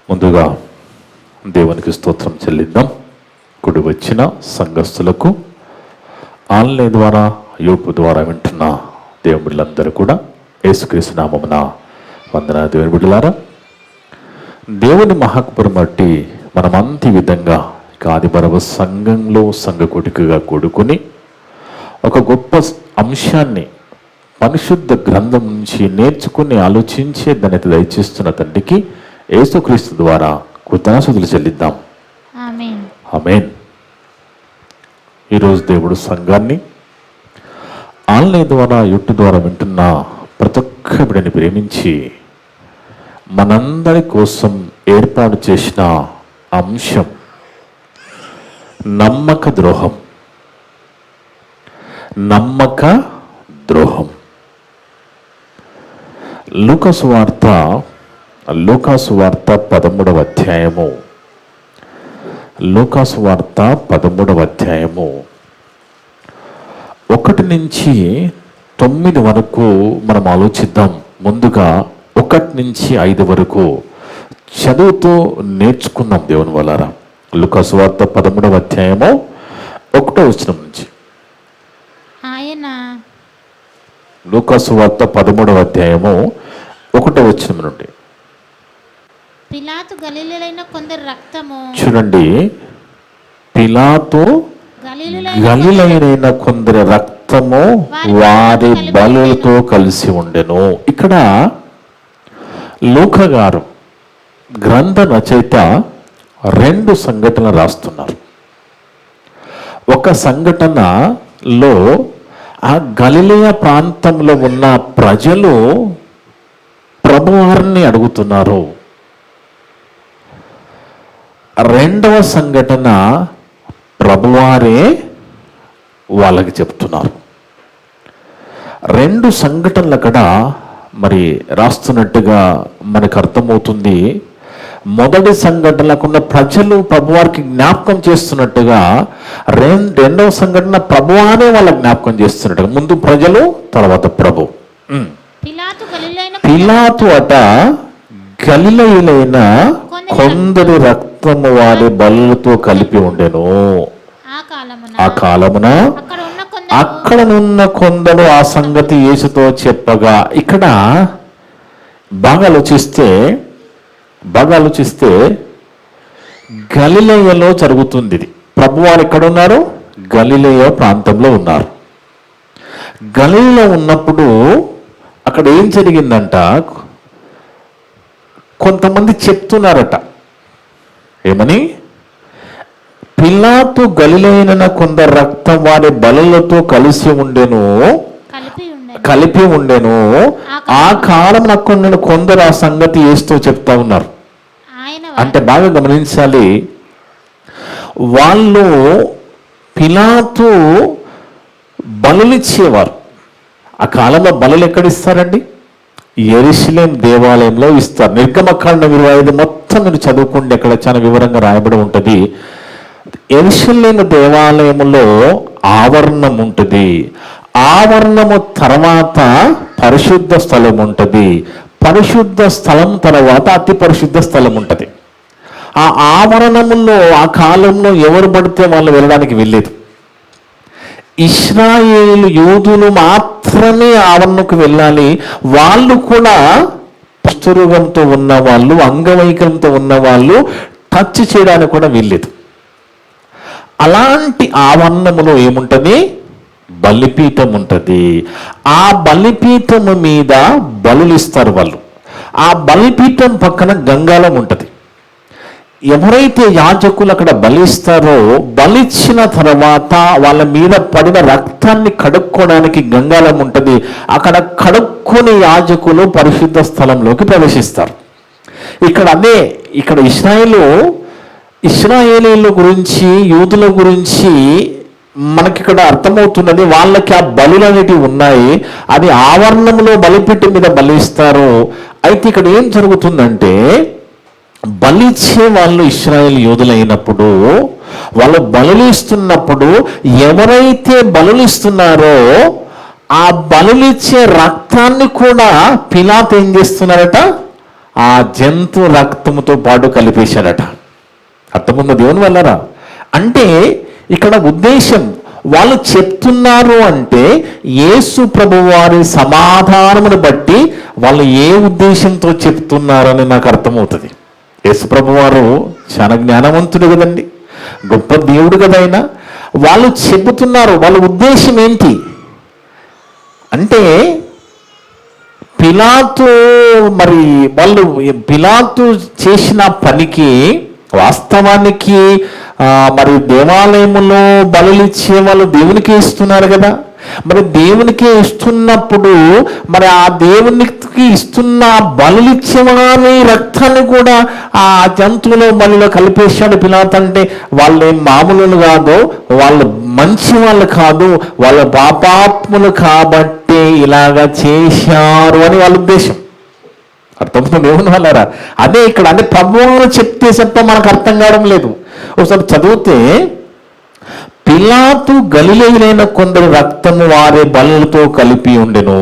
ముందుగా దేవునికి స్తోత్రం చెల్లిద్దాం. కూడి వచ్చిన సంఘస్థులకు, ఆన్లైన్ ద్వారా యూట్యూబ్ ద్వారా వింటున్న దేవుని బిడ్డలందరూ కూడా యేసుక్రీస్తు నామమున వందనాలు. దేవుని బిడ్డలారా, దేవుని మహాకృపను బట్టి మనమంత ఈ విధంగా ఆదివారవ సంఘంలో సంఘకుటికగా కూడుకుని ఒక గొప్ప అంశాన్ని పరిశుద్ధ గ్రంథం నుంచి నేర్చుకుని ఆలోచించే దాన్ని దయచేస్తున్న తండ్రికి యేసుక్రీస్తు ద్వారా కృతజ్ఞతలు చెల్లిద్దాం. ఆమేన్. ఈరోజు దేవుడు సంఘాన్ని ఆన్లైన్ ద్వారా యూట్యూబ్ ద్వారా వింటున్న ప్రతి ఒక్క బిడ్డని ప్రేమించి మనందరి కోసం ఏర్పాటు చేసిన అంశం నమ్మక ద్రోహం. నమ్మక ద్రోహం. లూకాసు వార్త 13వ అధ్యాయము. లూకాసు వార్త 13వ అధ్యాయము 1 నుంచి 9 వరకు మనం ఆలోచిద్దాం. ముందుగా 1 నుంచి 5 వరకు చదువుతూ నేర్చుకుందాం దేవుని వలన. లూకాసు వార్త 13వ అధ్యాయము 1వ వచనం నుంచి. లూకాసు వార్త 13వ అధ్యాయము 1వ వచనం నుండి. పిలాతు గలిలయైన కొందరు రక్తము. చూడండి, పిలాతు గలిలయైన కొందరి రక్తము వారి బలులతో కలిసి ఉండెను. ఇక్కడ లూకా గారు గ్రంథ రచయిత 2 సంఘటనలు రాస్తున్నారు. ఒక సంఘటనలో ఆ గలిలయ ప్రాంతంలో ఉన్న ప్రజలు ప్రభువారిని అడుగుతున్నారు. 2వ సంఘటన ప్రభువారే వాళ్ళకి చెప్తున్నారు. 2 సంఘటనలు అక్కడ మరి రాస్తున్నట్టుగా మనకు అర్థమవుతుంది. మొదటి సంఘటనలకున్న ప్రజలు ప్రభువారికి జ్ఞాపకం చేస్తున్నట్టుగా, రెండవ సంఘటన ప్రభువానే వాళ్ళ జ్ఞాపకం చేస్తున్నట్టుగా. ముందు ప్రజలు, తర్వాత ప్రభు. పిలాతు అట గలిలయులైన కొందరి రక్తము వారి బలులతో కలిపి ఉండెను. ఆ కాలమున అక్కడనున్న కొందరు ఆ సంగతి యేసుతో చెప్పగా. ఇక్కడ బాగా ఆలోచిస్తే గలిలయలో జరుగుతుంది ఇది. ప్రభువారు ఎక్కడ ఉన్నారు? గలిలయ ప్రాంతంలో ఉన్నారు. గలిలయలో ఉన్నప్పుడు అక్కడ ఏం జరిగిందంట, కొంతమంది చెప్తున్నారట. ఏమని? పిలాతు గలిలయైన కొందరు రక్తం వారి బలులతో కలిపి ఉండెను. ఆ కాలం అక్కడ కొందరు ఆ సంగతి యేసుతో చెప్తా ఉన్నారు. అంటే బాగా గమనించాలి, వాళ్ళు పిలాతు బలులిచ్చేవారు. ఆ కాలంలో బలులు ఎక్కడిస్తారండి? యెరూషలేము దేవాలయంలో ఇస్తారు. నిర్గమకాండం 25 మొత్తం మీరు చదువుకోండి, అక్కడ చాలా వివరంగా రాయబడి ఉంటుంది. యెరూషలేము దేవాలయంలో ఆవరణం ఉంటుంది. ఆవరణము తర్వాత పరిశుద్ధ స్థలం ఉంటుంది. పరిశుద్ధ స్థలం తర్వాత అతి పరిశుద్ధ స్థలం ఉంటుంది. ఆ ఆవరణములో ఆ కాలంలో ఎవరు పడితే వాళ్ళు వెళ్ళడానికి వెళ్ళలేదు. ఇశ్రాయేలు యూదులు మాత్రమే ఆవరణకు వెళ్ళాలి. వాళ్ళు కూడా కుష్ఠరోగంతో ఉన్నవాళ్ళు, అంగవైకల్యంతో ఉన్నవాళ్ళు టచ్ చేయడానికి కూడా వెళ్ళలేదు. అలాంటి ఆవరణములో ఏముంటుంది? బలిపీఠం ఉంటుంది. ఆ బలిపీఠము మీద బలులు ఇస్తారు వాళ్ళు. ఆ బలిపీఠం పక్కన గంగాళం ఉంటుంది. ఎవరైతే యాజకులు అక్కడ బలిస్తారో, బలిచ్చిన తర్వాత వాళ్ళ మీద పడిన రక్తాన్ని కడుక్కోవడానికి గంగాళం ఉంటుంది. అక్కడ కడుక్కొని యాజకులు పరిశుద్ధ స్థలంలోకి ప్రవేశిస్తారు. ఇక్కడ ఇశ్రాయేలీల గురించి, యూదుల గురించి మనకిక్కడ అర్థమవుతున్నది. వాళ్ళకి ఆ బలులు అనేటివి ఉన్నాయి. అది ఆవరణంలో బలిపీఠం మీద బలిస్తారు. అయితే ఇక్కడ ఏం జరుగుతుందంటే, బలిచ్చే వాళ్ళు ఇశ్రాయేల్ యూదులు అయినప్పుడు, వాళ్ళు బలులిస్తున్నప్పుడు ఎవరైతే బలులిస్తున్నారో ఆ బలులిచ్చే రక్తాన్ని కూడా పిలాతు ఏం చేస్తున్నారట? ఆ ఆ జంతు రక్తముతో పాటు కలిపేశాడట. అర్థముంది దేవుని వల్లరా? అంటే ఇక్కడ ఉద్దేశం, వాళ్ళు చెప్తున్నారు అంటే యేసు ప్రభు వారి సమాధానమును బట్టి వాళ్ళు ఏ ఉద్దేశంతో చెప్తున్నారని నాకు అర్థమవుతుంది. యేసు ప్రభు వారు చాలా జ్ఞానవంతుడు కదండి, గొప్ప దేవుడు కదా ఆయన. వాళ్ళు చెబుతున్నారు, వాళ్ళ ఉద్దేశం ఏంటి అంటే, పిలాతు పిలాతు చేసిన పనికి వాస్తవానికి మరి దేవాలయంలో బలులు ఇచ్చే వాళ్ళు దేవునికి ఇస్తున్నారు కదా. మరి దేవునికి ఇస్తున్నప్పుడు మరి ఆ దేవునికి ఇస్తున్న బలులు ఇచ్చేవారి రక్తాన్ని కూడా ఆ జంతువుల బలిలో కలిపేశాడు పిలాతు. అంటే వాళ్ళు ఏం మామూలు కాదు, వాళ్ళు మంచి వాళ్ళు కాదు, వాళ్ళ పాపాత్ములు కాబట్టి ఇలాగా చేశారు అని వాళ్ళ ఉద్దేశం. అర్థమవుతుంది దేవుని వల్లరా? అదే ఇక్కడ అంటే ప్రభువును చెప్తే మనకు అర్థం కావడం లేదు. ఒకసారి చదివితే, పిలాతు గలిలయులైన కొందరు రక్తము వారి బలులతో కలిపి ఉండెను.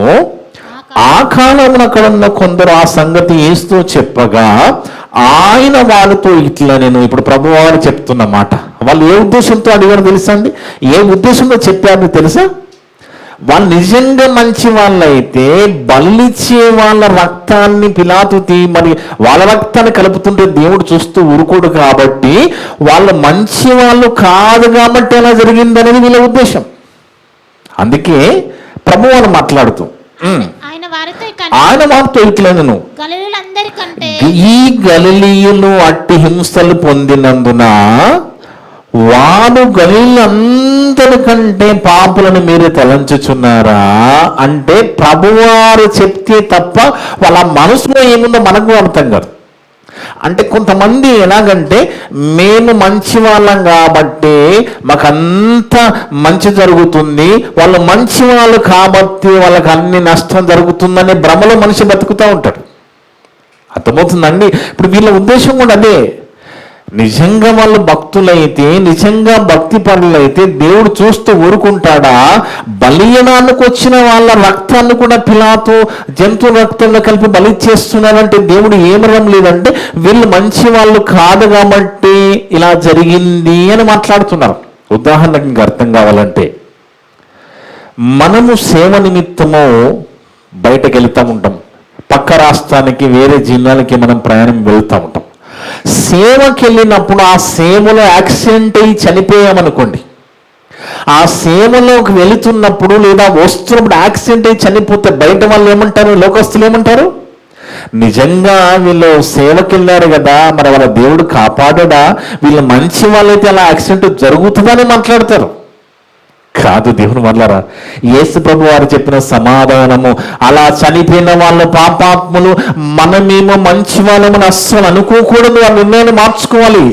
ఆ కాలమున అక్కడ ఉన్న కొందరు ఆ సంగతి యేసుతో చెప్పగా ఆయన వాళ్ళతో ఇట్లా, నేను ఇప్పుడు ప్రభు వారు చెప్తున్న మాట, వాళ్ళు ఏ ఉద్దేశంతో అడిగారు తెలుసా అండి? ఏ ఉద్దేశంతో చెప్పారో తెలుసా? వాళ్ళు నిజంగా మంచి వాళ్ళైతే బలిచ్చే వాళ్ళ రక్తాన్ని పిలాతు మరి వాళ్ళ రక్తాన్ని కలుపుతుంటే దేవుడు చూస్తూ ఊరుకోడు కాబట్టి, వాళ్ళు మంచి వాళ్ళు కాదు కాబట్టి అలా జరిగిందనేది వీళ్ళ ఉద్దేశం. అందుకే ప్రభు వాళ్ళు మాట్లాడుతూ ఆయన వారితో ఇట్లా, నేను ఈ గలిలీయులు అట్టి హింసలు పొందినందున వారు గలిలీయులందరికంటే పాపులను మీరు తలంచుచున్నారా అంటే, ప్రభువారు చెప్తే తప్ప వాళ్ళ మనసులో ఏముందో మనకు అర్థం కాదు. అంటే కొంతమంది ఎలాగంటే, మేము మంచి వాళ్ళం కాబట్టి మాకంతా మంచి జరుగుతుంది, వాళ్ళు మంచి వాళ్ళు కాబట్టి వాళ్ళకి అన్ని నష్టం జరుగుతుందనే భ్రమలో మనిషి బతుకుతూ ఉంటాడు. అర్థమవుతుందండి? ఇప్పుడు వీళ్ళ ఉద్దేశం కూడా అదే. నిజంగా వాళ్ళు భక్తులైతే, నిజంగా భక్తి పరులైతే దేవుడు చూస్తూ ఊరుకుంటాడా? బలియనానికి వచ్చిన వాళ్ళ రక్తాన్ని కూడా పిలాతు జంతువు రక్తంలో కలిపి బలి చేస్తున్నారంటే దేవుడు ఏమరం లేదంటే, వీళ్ళు మంచి వాళ్ళు కాదు కాబట్టి ఇలా జరిగింది అని మాట్లాడుతున్నారు. ఉదాహరణకు ఇంకా అర్థం కావాలంటే, మనము సేవ నిమిత్తము బయటకు వెళ్తూ ఉంటాం, పక్క రాష్ట్రానికి వేరే జిల్లాలకి మనం ప్రయాణం వెళ్తూ ఉంటాం. సేవకి వెళ్ళినప్పుడు ఆ సేవలో యాక్సిడెంట్ అయ్యి చనిపోయామనుకోండి, ఆ సేవలోకి వెళుతున్నప్పుడు లేదా వస్తున్నప్పుడు యాక్సిడెంట్ అయ్యి చనిపోతే బయట వాళ్ళు ఏమంటారు, లోకస్తులు ఏమంటారు? నిజంగా వీళ్ళు సేవకి వెళ్ళారు కదా, మరి వాళ్ళ దేవుడు కాపాడా, వీళ్ళు మంచి వాళ్ళైతే అలా యాక్సిడెంట్ జరుగుతుందని మాట్లాడతారు. కాదు దేవుని వల్లరా, యేసు ప్రభు వారు చెప్పిన సమాధానము, అలా చనిపోయిన వాళ్ళు పాపాత్ములు, మనమేమో మంచి వాళ్ళమని అస్సలు అనుకోకూడదు. ఆ నిర్ణయాన్ని మార్చుకోవాలి,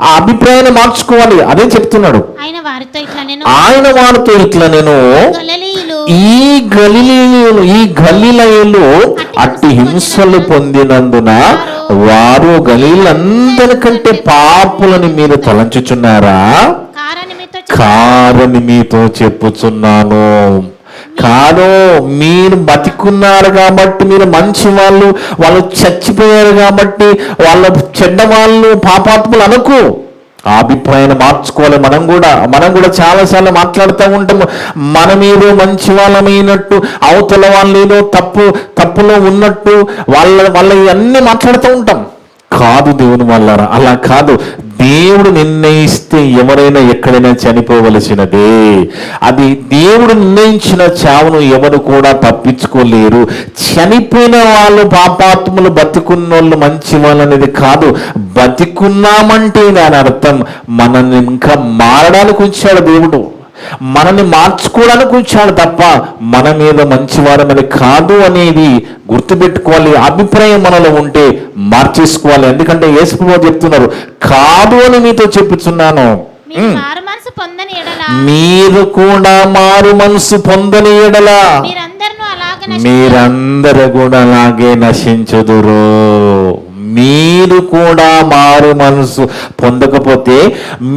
ఆ అభిప్రాయాన్ని మార్చుకోవాలి. అదే చెప్తున్నాడు. ఆయన వారితో ఇట్లా, నేను ఈ గలిలయులు అట్టి హింసలు పొందినందున వారు గలిలయులందరికంటే పాపులని మీరు తలంచుచున్నారా? కారని మీతో చెప్పుచున్నాను. కాదు, మీరు బతికున్నారు కాబట్టి, మీరు మంచి వాళ్ళు చచ్చిపోయారు కాబట్టి వాళ్ళు చెడ్డ వాళ్ళు పాపాత్ములు అనుకో. ఆ అభిప్రాయాన్ని మార్చుకోవాలి. మనం కూడా చాలాసార్లు మాట్లాడుతూ ఉంటాము, మనమేదో మంచి వాళ్ళమైనట్టు, అవతల వాళ్ళు ఏదో తప్పులో ఉన్నట్టు వాళ్ళ ఇవన్నీ మాట్లాడుతూ ఉంటాం. కాదు దేవుని వల్లరా, అలా కాదు. దేవుడు నిర్ణయిస్తే ఎవరైనా ఎక్కడైనా చనిపోవలసినదే. అది దేవుడు నిర్ణయించిన చావును ఎవరు కూడా తప్పించుకోలేరు. చనిపోయిన వాళ్ళు పాపాత్ములు, బతికున్నోళ్ళు మంచి వాళ్ళు అనేది కాదు. బతికున్నామంటే దాని అర్థం మనల్ని ఇంకా మారడానికి ఉంచాడు దేవుడు, మనల్ని మార్చుకోవడానికి ఉంచాడు తప్ప మన మీద మంచివారమని కాదు అనేది గుర్తుపెట్టుకోవాలి. అభిప్రాయం మనలో ఉంటే మార్చేసుకోవాలి. ఎందుకంటే యేసు ప్రభువు చెప్తున్నారు, కాదు అని మీతో చెప్పుచున్నాను, మీరు కూడా మారు మనసు పొందని ఎడల మీరందరూ కూడా అలాగే నశించుదురు. మీరు కూడా మారు మనసు పొందకపోతే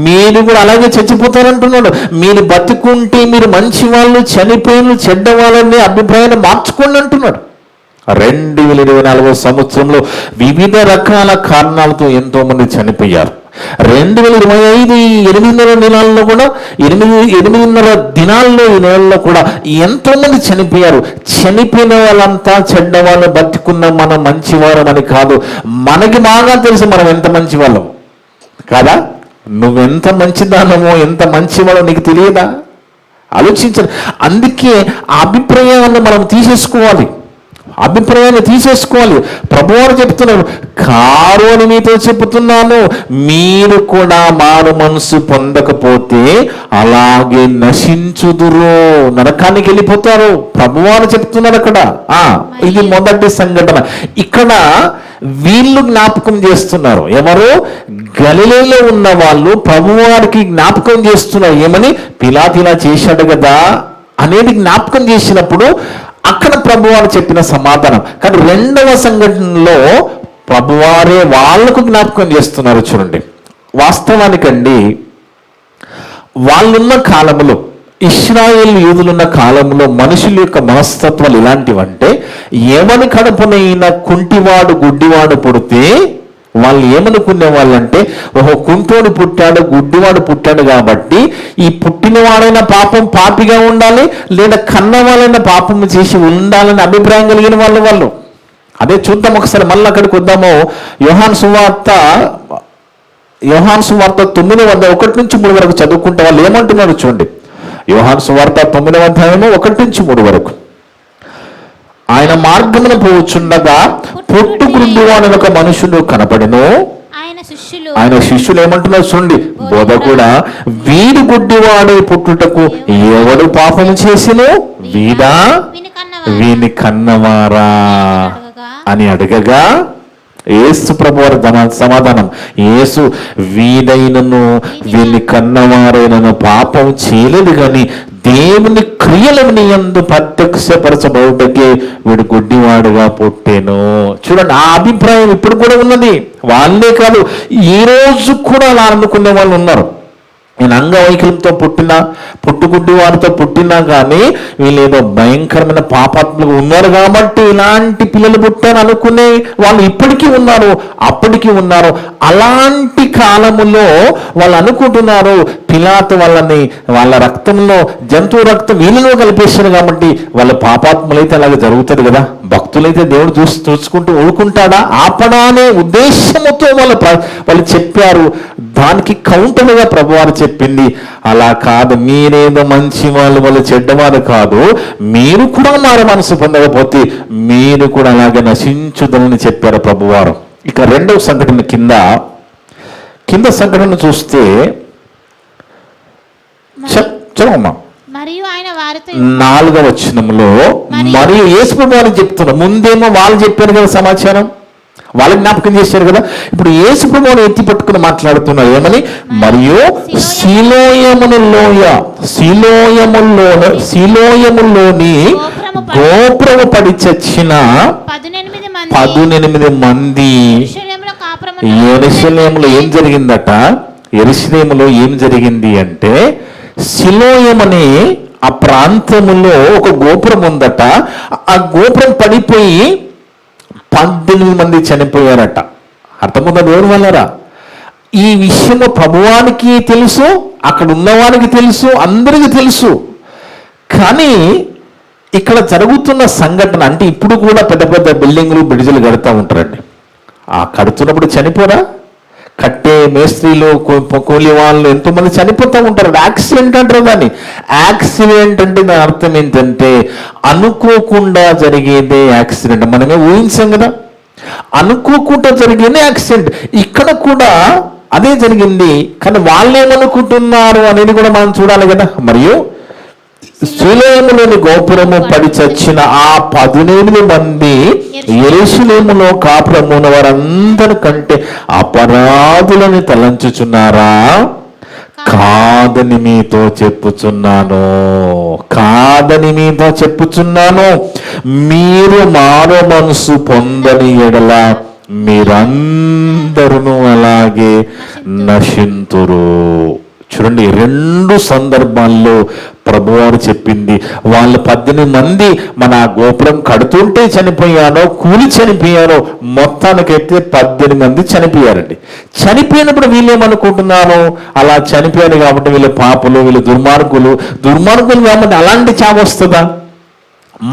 మీరు కూడా అలాగే చచ్చిపోతారంటున్నాడు. మీరు బతుకుంటే మీరు మంచి వాళ్ళు, చనిపోయిన చెడ్డ వాళ్ళని అభిప్రాయాన్ని మార్చుకోండి అంటున్నాడు. 2024 సంవత్సరంలో వివిధ రకాల కారణాలతో ఎంతో మంది చనిపోయారు. 2025 8.5 దినాల్లో కూడా 8.5 దినాల్లో ఈ నెలలో కూడా ఎంతో మంది చనిపోయారు. చనిపోయిన వాళ్ళంతా చెడ్డవాళ్ళు, బతుకున్న మనం మంచివారం అని కాదు. మనకి బాగా తెలుసు మనం ఎంత మంచి వాళ్ళం కాదా. నువ్వెంత మంచిదానమో ఎంత మంచివాడో నీకు తెలియదా? ఆలోచించాలి. అందుకే ఆ అభిప్రాయాన్ని మనం తీసేసుకోవాలి. ప్రభువారు చెప్తున్నారు, కారు అని మీతో చెబుతున్నాను, మీరు కూడా మారు మనసు పొందకపోతే అలాగే నశించుదురు, నరకానికి వెళ్ళిపోతారు. ప్రభువారు చెప్తున్నారు అక్కడ. ఇది మొదటి సంఘటన. ఇక్కడ వీళ్ళు జ్ఞాపకం చేస్తున్నారు. ఎవరు? గలిలేలో ఉన్న వాళ్ళు ప్రభువారికి జ్ఞాపకం చేస్తున్నారు. ఏమని? పిలాతు ఇలా చేశాడు కదా అనేది జ్ఞాపకం చేసినప్పుడు అక్కడ ప్రభువారు చెప్పిన సమాధానం. కానీ రెండవ సంఘటనలో ప్రభువారే వాళ్లకు జ్ఞాపకం చేస్తున్నారు. చూడండి, వాస్తవానికండి వాళ్ళున్న కాలంలో, ఇశ్రాయేల్ యూదులున్న కాలంలో మనుషుల యొక్క మనస్తత్వాలు ఇలాంటివంటే, ఎవరి కడుపునైనా కుంటివాడు గుడ్డివాడు పుడితే వాళ్ళు ఏమనుకునే వాళ్ళంటే, ఓహో కుంటోడు పుట్టాడు గుడ్డివాడు పుట్టాడు కాబట్టి ఈ పుట్టినవాడైన పాపం పాపిగా ఉండాలి, లేదా కన్నవాళ్ళైన పాపం చేసి ఉండాలని అభిప్రాయం కలిగిన వాళ్ళు. అదే చూద్దాం ఒకసారి, మళ్ళీ అక్కడికి వద్దాము. యోహాను సువార్త 9:1-3 వరకు చదువుకుంటే వాళ్ళు ఏమంటున్నారు చూడండి. యోహాను సువార్త 9:1-3 వరకు. ఆయన మార్గమున పోవచ్చుండగా పుట్టుగుడ్డివాడు ఒక మనుషుడు కనపడెను. ఆయన శిష్యులు ఏమంటున్నారు చూడండి, బోధకుడా, వీడి గుడ్డివాడు పుట్టుటకు ఎవడు పాపము చేసిను? వీడా వీని కన్నవారా అని అడగగా యేసు ప్రభువారి సమాధానం, యేసు వీడైనను వీని కన్నవారైనను పాపం చేయలేదు, కానీ దేవుని క్రియలను నీ యందు ప్రత్యక్షపరచబడుటకే వీడు గుడ్డివాడుగా పుట్టేను. చూడండి, ఆ అభిప్రాయం ఇప్పుడు కూడా ఉన్నది. వాళ్ళే కాదు, ఈ రోజు కూడా అలా అనుకునే వాళ్ళు ఉన్నారు. నేను అంగవైకల్యంతో పుట్టుగుడ్డి వారితో పుట్టినా కానీ వీళ్ళు ఏదో భయంకరమైన పాపాత్మలు ఉన్నారు కాబట్టి ఇలాంటి పిల్లలు పుట్టారు అనుకునే వాళ్ళు ఇప్పటికీ ఉన్నారు, అప్పటికీ ఉన్నారు. అలాంటి కాలములో వాళ్ళు అనుకుంటున్నారు, పిలాతు వాళ్ళ రక్తంలో జంతువు రక్తం వీళ్ళలో కలిపేస్తారు కాబట్టి వాళ్ళ పాపాత్ములైతే అలాగే జరుగుతుంది కదా, భక్తులైతే దేవుడు చూసుకుంటూ ఊరుకుంటాడా? ఆపడానే ఉద్దేశంతో వాళ్ళు చెప్పారు. దానికి కౌంటర్గా ప్రభువారు చెప్పింది, అలా కాదు, మీరేదో మంచి వాళ్ళు చెడ్డవారు కాదు, మీరు కూడా మారు మనసు పొందకపోతే మీరు కూడా అలాగే నశించుదని చెప్పారు ప్రభువారు. ఇక రెండవ సంఘటన కింద సంఘటన చూస్తే చదవమ్మా. 4వ వచనంలో మరియు యేసు ప్రభువారు చెప్తున్నారు. ముందేమో వాళ్ళు చెప్పారు కదా సమాచారం, వాళ్ళు జ్ఞాపకం చేశారు కదా. ఇప్పుడు యేసు ప్రభువుని ఎత్తి పట్టుకుని మాట్లాడుతున్నారు. ఏమని? మరియు సిలోయములోని గోపురము పడి చచ్చిన 18 మంది. యెరూషలేములో ఏం జరిగిందట? యెరూషలేములో ఏం జరిగింది అంటే, సిలోయం అనే ఆ ప్రాంతములో ఒక గోపురం ఉందట. ఆ గోపురం పడిపోయి 18 మంది చనిపోయారట. అర్థముందా దేవుని వల్లరా? ఈ విషయము ప్రభువానికి తెలుసు, అక్కడ ఉన్నవానికి తెలుసు, అందరికీ తెలుసు. కానీ ఇక్కడ జరుగుతున్న సంఘటన అంటే, ఇప్పుడు కూడా పెద్ద పెద్ద బిల్డింగ్లు బ్రిడ్జిలు కడుతూ ఉంటారండి. ఆ కడుతున్నప్పుడు చనిపోరా? కట్టే మేస్త్రీలు, కూలి వాళ్ళు ఎంతోమంది చనిపోతూ ఉంటారు. యాక్సిడెంట్ అంటారు దాన్ని. యాక్సిడెంట్ అంటే దాని అర్థం ఏంటంటే అనుకోకుండా జరిగేదే యాక్సిడెంట్. మనమే ఊహించాం కదా, అనుకోకుండా జరిగేదే యాక్సిడెంట్. ఇక్కడ కూడా అదే జరిగింది. కానీ వాళ్ళు ఏమనుకుంటున్నారు అనేది కూడా మనం చూడాలి కదా. మరియు సిలోయములోని గోపురము పడి చచ్చిన ఆ 18 మంది యెరూషలేములో కాపురమున వారందరికంటే అపరాధులని తలంచుచున్నారా? కాదని మీతో చెప్పుచున్నాను. మీరు మారు మనసు పొందని ఎడల మీరందరూ అలాగే నశింతురు. చూడండి, 2 సందర్భాల్లో ప్రభువారు చెప్పింది. వాళ్ళు 18 మంది మన గోపురం కడుతుంటే చనిపోయానో కూలి చనిపోయారో, మొత్తానికైతే 18 మంది చనిపోయారండి. చనిపోయినప్పుడు వీళ్ళేమనుకుంటున్నారు, అలా చనిపోయారు కాబట్టి వీళ్ళు పాపులు, వీళ్ళు దుర్మార్గులు కాబట్టి అలాంటి చావు వస్తుందా?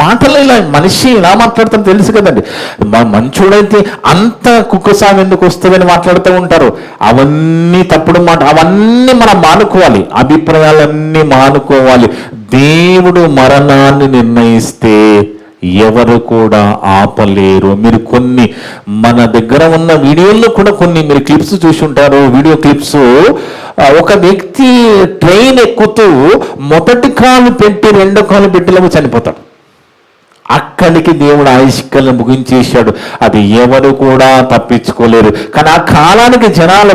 మాటలు ఇలా మనిషి ఇలా మాట్లాడతారు తెలుసు కదండి. మంచోడైతే అంత కుక్క సాగు ఎందుకు వస్తుందని మాట్లాడుతూ ఉంటారు. అవన్నీ తప్పుడు మాట, అవన్నీ మనం మానుకోవాలి, అభిప్రాయాలన్నీ మానుకోవాలి. దేవుడు మరణాన్ని నిర్ణయిస్తే ఎవరు కూడా ఆపలేరు. మీరు కొన్ని మన దగ్గర ఉన్న వీడియోల్లో కూడా కొన్ని మీరు క్లిప్స్ చూసి ఉంటారు. వీడియో క్లిప్స్, ఒక వ్యక్తి ట్రైన్ ఎక్కుతూ మొదటి కాలు పెట్టి 2వ కాలు పెట్టిలోకి చనిపోతాడు. అక్కడికి దేవుడు ఆయుష్కాలను ముగించేశాడు. అది ఎవరు కూడా తప్పించుకోలేరు. కానీ ఆ కాలానికి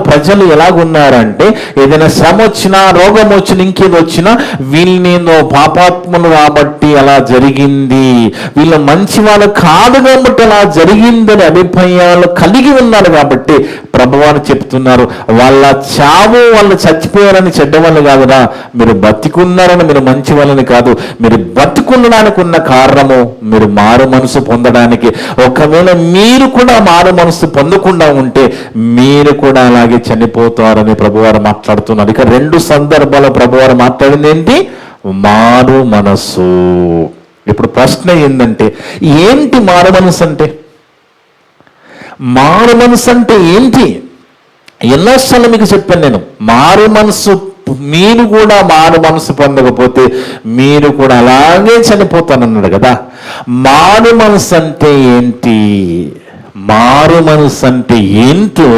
ప్రజలు ఎలాగున్నారంటే, ఏదైనా శ్రమ వచ్చినా, రోగం వచ్చినా, ఇంకేదో వచ్చినా వీళ్ళనేదో పాపాత్ములు కాబట్టి అలా జరిగింది, వీళ్ళు మంచి వాళ్ళు కాదు కాబట్టి అలా జరిగిందని అభిప్రాయాలు కలిగి ఉన్నారు. కాబట్టి ప్రభువారు చెప్తున్నారు, వాళ్ళ చావు, వాళ్ళు చచ్చిపోయారని చెడ్డవాళ్ళు కాదురా, మీరు బతికున్నారని మీరు మంచి వాళ్ళని కాదు. మీరు బతికున్నడానికి ఉన్న కారణము మీరు మారు మనసు పొందడానికి. ఒకవేళ మీరు కూడా మారు మనసు పొందకుండా ఉంటే మీరు కూడా అలాగే చనిపోతారని ప్రభువారు మాట్లాడుతున్నారు. ఇక 2 సందర్భాలు ప్రభువారు మాట్లాడింది ఏంటి? మారు మనసు. ఇప్పుడు ప్రశ్న ఏంటంటే, ఏంటి మారు మనసు అంటే? మారు మనసు అంటే ఏంటి? ఎన్నోసార్లు మీకు చెప్పాను నేను, మారు మనసు, మీరు కూడా మారు మనసు పొందకపోతే మీరు కూడా అలాగే చనిపోతానన్నాడు కదా. మారు మనసు అంటే ఏంటి? మారు మనసు అంటే ఏంటో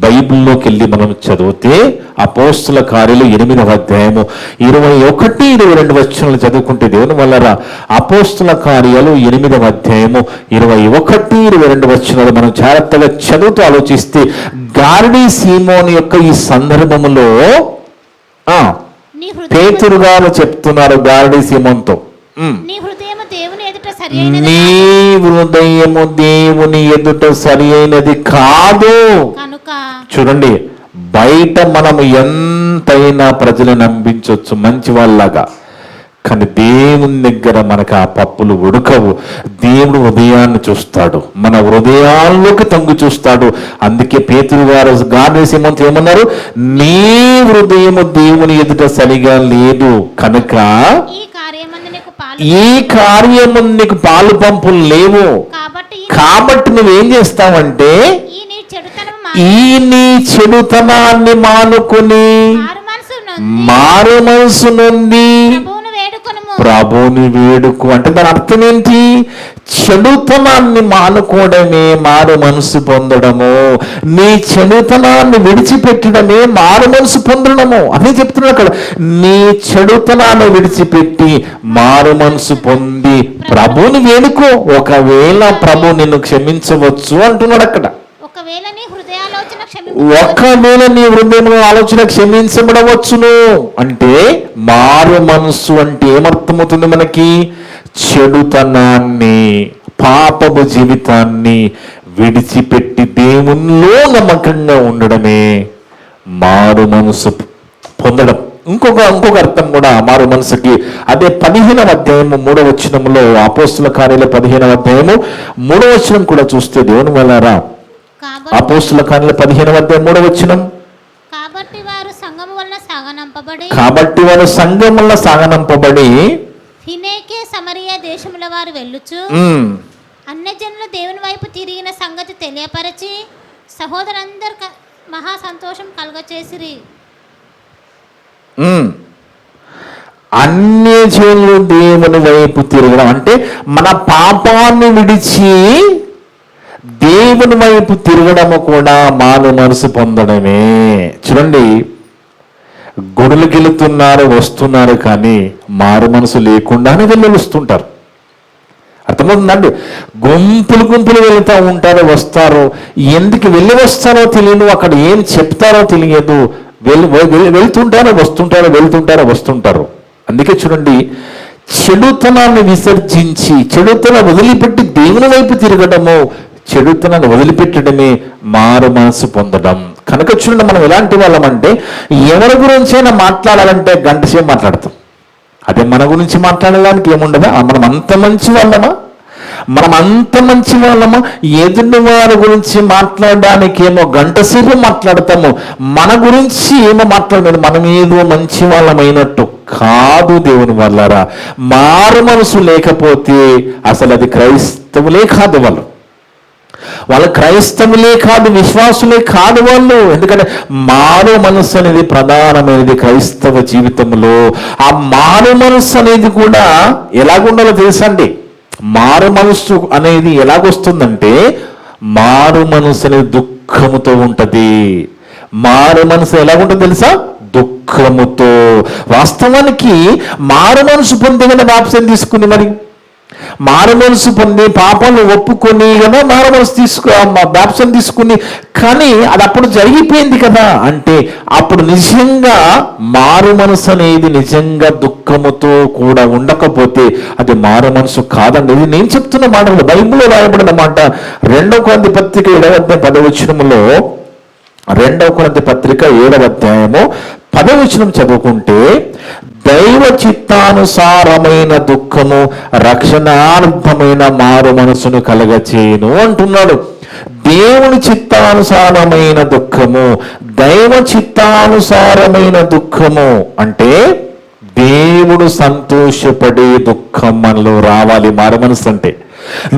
బైబిల్లోకి వెళ్ళి మనం చదివితే, అపోస్తుల కార్యాలు 8వ అధ్యాయము 21-22 వచనాలు చదువుకుంటే దేవుని వల్లరా, అపోస్తుల కార్యాలు 8వ అధ్యాయము 21-22 వచనాలు మనం జాగ్రత్తగా చదువుతూ ఆలోచిస్తే, గారడీ సీమోను యొక్క ఈ సందర్భంలో పేతురు గారు చెప్తున్నారు గారడీ సీమోనుతో, నీ హృదయము దేవుని ఎదుట సరి అయినది కాదు కనుక. చూడండి, బయట మనము ఎంతైనా ప్రజలు నమ్మించవచ్చు మంచి వాళ్ళగా, కానీ దేవుని దగ్గర మనకు ఆ పప్పులు ఉడకవు. దేవుడు హృదయాన్ని చూస్తాడు, మన హృదయాల్లోకి తొంగి చూస్తాడు. అందుకే పేతురు గారు గారడీ సీమోనుతో ఏమన్నారు? నీ హృదయము దేవుని ఎదుట సరిగా లేదు కనుక ఈ కార్యము నీకు పాలు పంపులు లేవు. కాబట్టి నువ్వేం చేస్తావంటే, ఈ నీ చెడుతనాన్ని మానుకుని మారు మనసు నుండి ప్రభువుని వేడుకు. అంటే దాని అర్థం ఏంటి? చెడుతనాన్ని మానుకోవడమే మారు మనసు పొందడము. నీ చెడుతనాన్ని విడిచిపెట్టడమే మారు మనసు పొందడము. అదే చెప్తున్నాడు అక్కడ. నీ చెడుతనాన్ని విడిచిపెట్టి మారు మనసు పొంది ప్రభువుని వేడుకో, ఒకవేళ ప్రభు నిన్ను క్షమించవచ్చు అంటున్నాడు అక్కడ. ఒకవేళ నీ హృదయంలో ఆలోచన క్షమించబడవచ్చును అంటే, మారు మనసు అంటే ఏమర్థమవుతుంది మనకి? చెడుతనాన్ని, పాపపు జీవితాన్ని విడిచిపెట్టి దేవునిలో నమ్మకంగా ఉండడమే మారు మనసు పొందడం. ఇంకొక అర్థం కూడా మారు మనసుకి, అదే 15వ అధ్యాయము 3వ వచనంలో, అపోస్తుల కార్యాలు 15వ అధ్యాయము 3వ వచనం కూడా చూస్తే దేవుని వల్లరా, అపోస్తుల కార్యాలు 15వ అధ్యాయం 3వ వచనం, కాబట్టి వారు సంఘము వలన సాగనంపబడి ఫినీకే సమరియా దేశముల వారు వెళ్ళుచు అన్యజనులు దేవుని వైపు తిరిగిన సంగతి తెలియపరచి సహోదరులందరూ మహా సంతోషం కలుగచేసిరి. అన్యజనులు దేవుని వైపు తిరగడం అంటే మన పాపాన్ని విడిచి దేవుని వైపు తిరగడము కూడా మారు మనసు పొందడమే. చూడండి, గుడులకు వెళుతున్నారు, వస్తున్నారు, కానీ మారు మనసు లేకుండానే వస్తుంటారు. అర్థమవుతుందండి? గుంపులు వెళుతూ ఉంటారు, వస్తారు. ఎందుకు వెళ్ళి వస్తారో తెలియదు, అక్కడ ఏం చెప్తారో తెలియదు. వెళ్తుంటారో వస్తుంటారు. అందుకే చూడండి, చెడుతనాన్ని విసర్జించి చెడుతనం వదిలిపెట్టి దేవుని వైపు తిరగడము, చెడుతనాన్ని వదిలిపెట్టడమే మారు మనసు పొందడం. కనుక చూడండి, మనం ఎలాంటి వాళ్ళం అంటే, ఎవరి గురించైనా మాట్లాడాలంటే గంట సేపు మాట్లాడతాం. అదే మన గురించి మాట్లాడడానికి ఏముండదా? మనం అంత మంచి వాళ్ళమా? మనం అంత మంచి వాళ్ళమా? ఎదుటి వారి గురించి మాట్లాడడానికి ఏమో గంట సేపు మాట్లాడతాము, మన గురించి ఏమో మాట్లాడలేదు. మనం ఏదో మంచి వాళ్ళమైనట్టు కాదు. దేవుని వల్లరా, మారు మనసు లేకపోతే అసలు అది క్రైస్తవులే కాదు. వాళ్ళు క్రైస్తవులే కాదు, విశ్వాసులే కాదు వాళ్ళు. ఎందుకంటే మారు మనసు అనేది ప్రధానమైనది క్రైస్తవ జీవితంలో. ఆ మారు మనసు అనేది కూడా ఎలాగుండాలో తెలుసండి. మారు మనసు అనేది ఎలాగొస్తుందంటే, మారు మనసు అనేది దుఃఖముతో ఉంటది. మారు మనసు ఎలాగుంటుంది తెలుసా? దుఃఖముతో. వాస్తవానికి మారు మనసు పొంది కదా బాప్తిసం తీసుకుంది. మరి మారు మనసు పొంది పాపాలు ఒప్పుకొని కదా మారు మనసు బాప్తిసం తీసుకుని, కానీ అది అప్పుడు జరిగిపోయింది కదా. అంటే అప్పుడు నిజంగా మారు మనసు అనేది నిజంగా దుఃఖముతో కూడా ఉండకపోతే అది మారు మనసు కాదండి. ఇది నేను చెప్తున్న మాటలు, బైబిల్లో రాయబడిన మాట. 2 కొరింథీ పత్రిక 7వ అధ్యాయం 10వ వచనములో, 2 కొరింథీ పత్రిక 7వ అధ్యాయము 10వ వచనం చదువుకుంటే, దైవ చిత్తానుసారమైన దుఃఖము రక్షణార్థమైన మారు మనసును కలగచేయును అంటున్నాడు. దేవుని చిత్తానుసారమైన దుఃఖము, దైవ చిత్తానుసారమైన దుఃఖము అంటే దేవుడు సంతోషపడే దుఃఖం మనలో రావాలి. మారు మనసు అంటే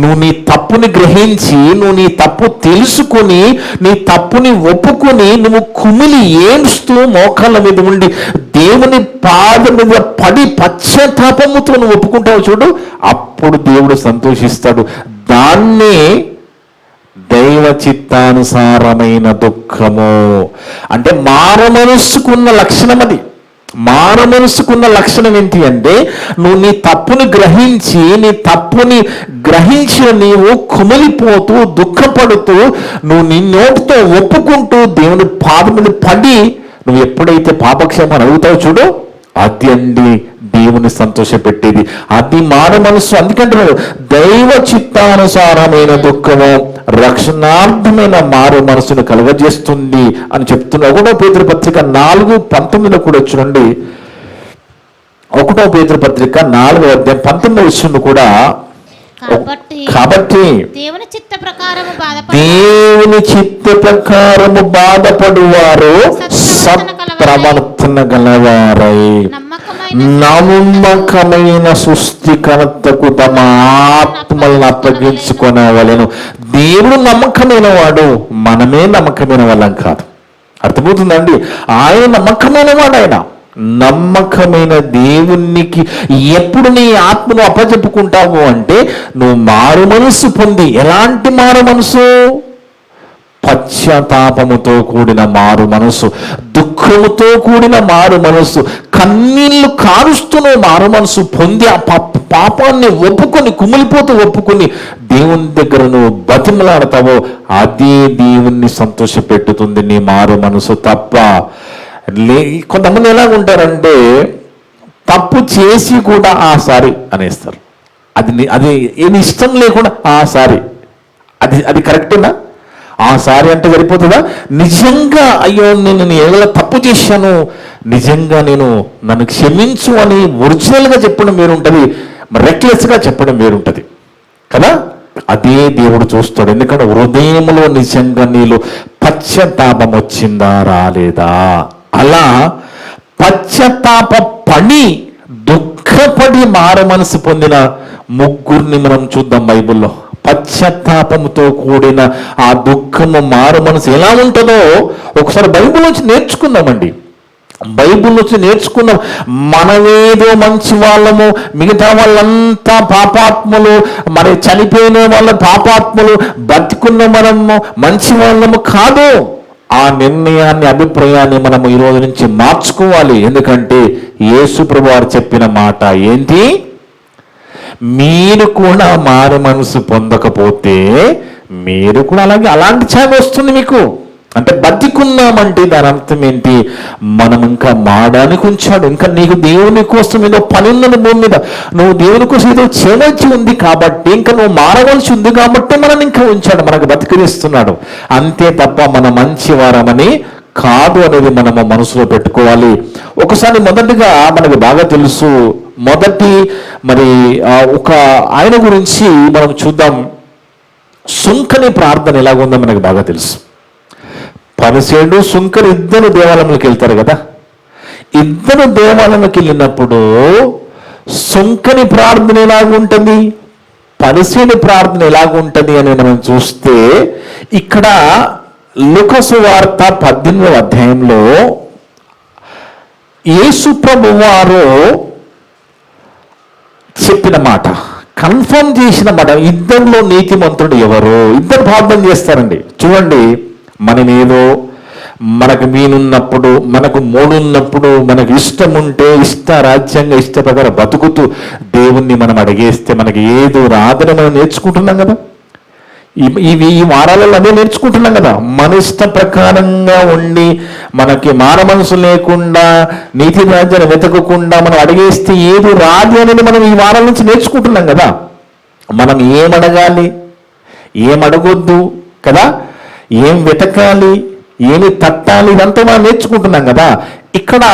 నువ్వు నీ తప్పుని గ్రహించి, నువ్వు నీ తప్పు తెలుసుకొని, నీ తప్పుని ఒప్పుకొని, నువ్వు కుమిలి ఏడుస్తూ మోకాళ్ళ మీద ఉండి దేవుని పాదం మీద పడి పశ్చాత్తాపముతో నువ్వు ఒప్పుకుంటావు చూడు, అప్పుడు దేవుడు సంతోషిస్తాడు. దాన్నే దైవ చిత్తానుసారమైన దుఃఖము అంటే మారు మనసుకున్న లక్షణం. అది మారు మనసుకున్న లక్షణం ఏంటి అంటే, నువ్వు నీ తప్పుని గ్రహించి, నీ తప్పుని గ్రహించిన నీవు కుమిలిపోతూ దుఃఖపడుతూ నువ్వు నీ నోటితో ఒప్పుకుంటూ దేవుని పాదం మీద పడి నువ్వు ఎప్పుడైతే పాపక్షేమాన్ని అడుగుతావు చూడు, అది అండి దేవుని సంతోషపెట్టేది. అది మారు మనసు. అందుకంటే దైవ చిత్తానుసారమైన దుఃఖము రక్షణార్థమైన మారు మనసును కలుగజేస్తుంది అని చెప్తున్నా. 1 పేతురు పత్రిక 4:19 కూడా చూడండి. 1 పేతురు పత్రిక 4వ అధ్యాయం 19వ వచనం కూడా, కాబట్టి దేవుని చిత్త ప్రకారము బాధపడువారు సత్ప్రవర్తన గలవారై నమ్మకమైన సృష్టికర్తకు తమ ఆత్మలను అప్పగించుకొనవలెను. దేవుడు నమ్మకమైన వాడు, మనమే నమ్మకమైన వాళ్ళం కాదు. అర్థమవుతుందండి? ఆయన నమ్మకమైన వాడు. ఆయన నమ్మకమైన దేవునికి ఎప్పుడు నీ ఆత్మను అప్పచెప్పుకుంటావు అంటే, నువ్వు మారు మనసు పొంది. ఎలాంటి మారు మనసు? పశ్చాత్తాపముతో కూడిన మారు మనసు, దుఃఖముతో కూడిన మారు మనసు, కన్నీళ్లు కారుస్తూనే మారు మనసు పొంది ఆ పాపాన్ని ఒప్పుకొని, కుమిలిపోతూ ఒప్పుకొని దేవుని దగ్గర నువ్వు బతిమలాడతావో అదే దేవుణ్ణి సంతోషపెట్టుతుంది నీ మారు మనసు తప్ప. కొంతమంది ఎలా ఉంటారంటే, తప్పు చేసి కూడా ఆ సారీ అనేస్తారు. అది ఏమి ఇష్టం లేకుండా ఆ సారీ, అది కరెక్టేనా? ఆ సారీ అంటే సరిపోతుందా? నిజంగా అయ్యో నేను ఏదైనా తప్పు చేశాను, నిజంగా నన్ను క్షమించు అని ఒరిజినల్గా చెప్పడం వేరుంటుంది, రెక్లెస్గా చెప్పడం వేరుంటుంది కదా. అదే దేవుడు చూస్తాడు. ఎందుకంటే హృదయంలో నిజంగా నీలో పశ్చాత్తాపం వచ్చిందా రాలేదా. అలా పశ్చాత్తాప పడి దుఃఖపడి మారు మనసు పొందిన 3 మనం చూద్దాం బైబిల్లో. పశ్చాత్తాపంతో కూడిన ఆ దుఃఖము మారు మనసు ఎలా ఉంటుందో ఒకసారి బైబిల్ నుంచి నేర్చుకుందామండి. బైబిల్ నుంచి నేర్చుకుందాం. మనమేదో మంచి వాళ్ళము, మిగతా వాళ్ళంతా పాపాత్ములు, మరి చనిపోయిన వాళ్ళ పాపాత్ములు, బతికున్న మనము మంచి వాళ్ళము కాదు. ఆ నిర్ణయాన్ని, అభిప్రాయాన్ని మనము ఈ రోజు నుంచి మార్చుకోవాలి. ఎందుకంటే యేసు ప్రభువారు చెప్పిన మాట ఏంటి? మీరు కూడా మారు మనసు పొందకపోతే మీరు కూడా అలాంటి ఛాయ వస్తుంది మీకు. అంటే బతికున్నామంటే దాని అర్థం ఏంటి? మనం ఇంకా మారడానికి ఉంచాడు. ఇంకా నీకు దేవుని కోసం ఏదో పని ఉన్నది భూమి మీద, నువ్వు దేవుని కోసం ఏదో చేయవలసి ఉంది కాబట్టి, ఇంకా నువ్వు మారవలసి ఉంది కాబట్టి మనల్ని ఇంకా ఉంచాడు, మనకు బతికిస్తున్నాడు. అంతే తప్ప మన మంచి వారమని కాదు అనేది మనము మనసులో పెట్టుకోవాలి. ఒకసారి మొదటిగా మనకు బాగా తెలుసు, మొదటి మరి ఒక ఆయన గురించి మనం చూద్దాం. సుంకని ప్రార్థన ఎలాగుందో మనకు బాగా తెలుసు. పరిసేయుడు సుంకరు ఇద్దరు దేవాలయంలోకి వెళ్తారు కదా. ఇద్దరు దేవాలయంలోకి వెళ్ళినప్పుడు సుంకని ప్రార్థన ఎలాగుంటుంది, పరిసేయుడి ప్రార్థన ఎలాగుంటుంది అని మనం చూస్తే ఇక్కడ లూకా సువార్త 18వ అధ్యాయంలో యేసు ప్రభువు వారు చెప్పిన మాట, కన్ఫర్మ్ చేసిన మాట, ఇద్దరిలో నీతిమంతుడు ఎవరు? ఇద్దరు ప్రార్థన చేస్తారండి. చూడండి, మనమేదో మనకు వీలున్నప్పుడు, మనకు మూడున్నప్పుడు, మనకు ఇష్టం ఉంటే ఇష్ట రాజ్యంగా ఇష్ట ప్రకారం బతుకుతూ దేవుణ్ణి మనం అడిగేస్తే మనకి ఏదో రాదని మనం నేర్చుకుంటున్నాం కదా. ఈ వారాలలో అదే నేర్చుకుంటున్నాం కదా. మన ఇష్ట ప్రకారంగా ఉండి మనకి మాన మనసు లేకుండా నీతి రాజ్యాన్ని వెతకకుండా మనం అడిగేస్తే ఏది రాదు అనేది మనం ఈ వారాల నుంచి నేర్చుకుంటున్నాం కదా. మనం ఏమడగాలి, ఏమడగొద్దు కదా, ఏం వెతకాలి, ఏమి తట్టాలి, ఇదంతా మనం నేర్చుకుంటున్నాం కదా. ఇక్కడ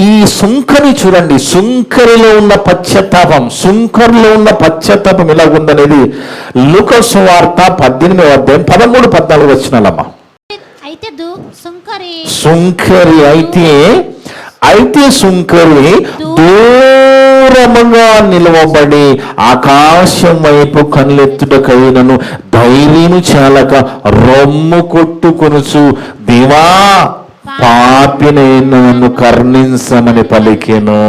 ఈ సుంకరి చూడండి, సుంకరిలో ఉన్న పశ్చాత్తాపం, సుంకరిలో ఉన్న పశ్చాత్తాపం ఎలా ఉందనేది లూకా సువార్త 18వ అధ్యాయం 13-14 వచనాలమ్మా. సుంకరి అయితే సుంకరి దూరముగా నిలవబడి ఆకాశం వైపు కళ్ళెత్తుటకైనను ధైర్యము చాలక రొమ్ము కొట్టుకొనుచు, దేవా పాపినైన నన్ను కరుణించమని పలికెను.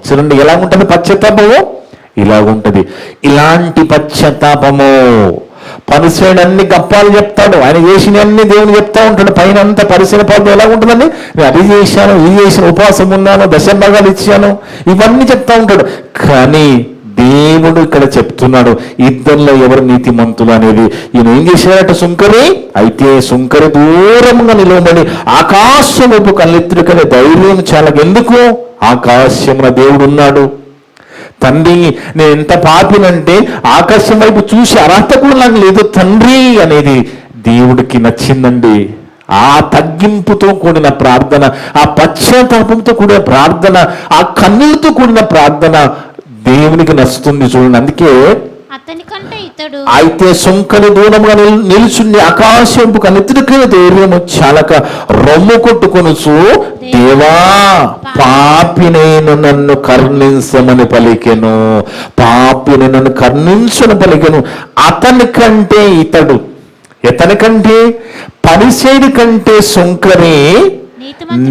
చూడండి ఎలా ఉంటుంది పశ్చాత్తాపము, ఇలాగుంటది. ఇలాంటి పశ్చాత్తాపము. పరిసేయుడు అన్ని గప్పాలు చెప్తాడు, ఆయన చేసిన అన్ని దేవుని చెప్తా ఉంటాడు. పైన అంతా పరిశీలన పద్ధతి ఎలా ఉంటుందండి, నేను అది చేశాను, ఇది చేసిన, ఉపవాసం ఉన్నాను, దశభాగాలు ఇచ్చాను, ఇవన్నీ చెప్తా ఉంటాడు. కానీ దేవుడు ఇక్కడ చెప్తున్నాడు, ఇద్దరిలో ఎవరు నీతిమంతులు అనేది. ఈయన ఏం చేశాడట, సుంకరి అయితే సుంకరి దూరంగా నిలవబడి ఆకాశం వైపు కళ్ళెత్తుడు కానీ ధైర్యం చాలా. ఎందుకు? ఆకాశమున దేవుడు ఉన్నాడు. తండ్రి, నేను ఎంత పాపినంటే ఆకాశం వైపు చూసి అర్హత కూడా నాకు లేదు తండ్రి అనేది దేవుడికి నచ్చిందండి. ఆ తగ్గింపుతో కూడిన ప్రార్థన, ఆ పశ్చాత్తాపంతో కూడిన ప్రార్థన, ఆ కన్నులతో కూడిన ప్రార్థన దేవునికి నచ్చుతుంది. చూడండి, అందుకే అయితే సుంకరి దూరంగా నిలుచుండి ఆకాశంపు కన్నెత్తుడికి ధైర్యము చాలక రొమ్ము కొట్టుకొనుచు, దేవా పాపినైన నన్ను కరుణించమని పలికెను. పాపిని నన్ను కరుణించని పలికెను. ఎతనికంటే పరిసేయుడి కంటే సుంకరి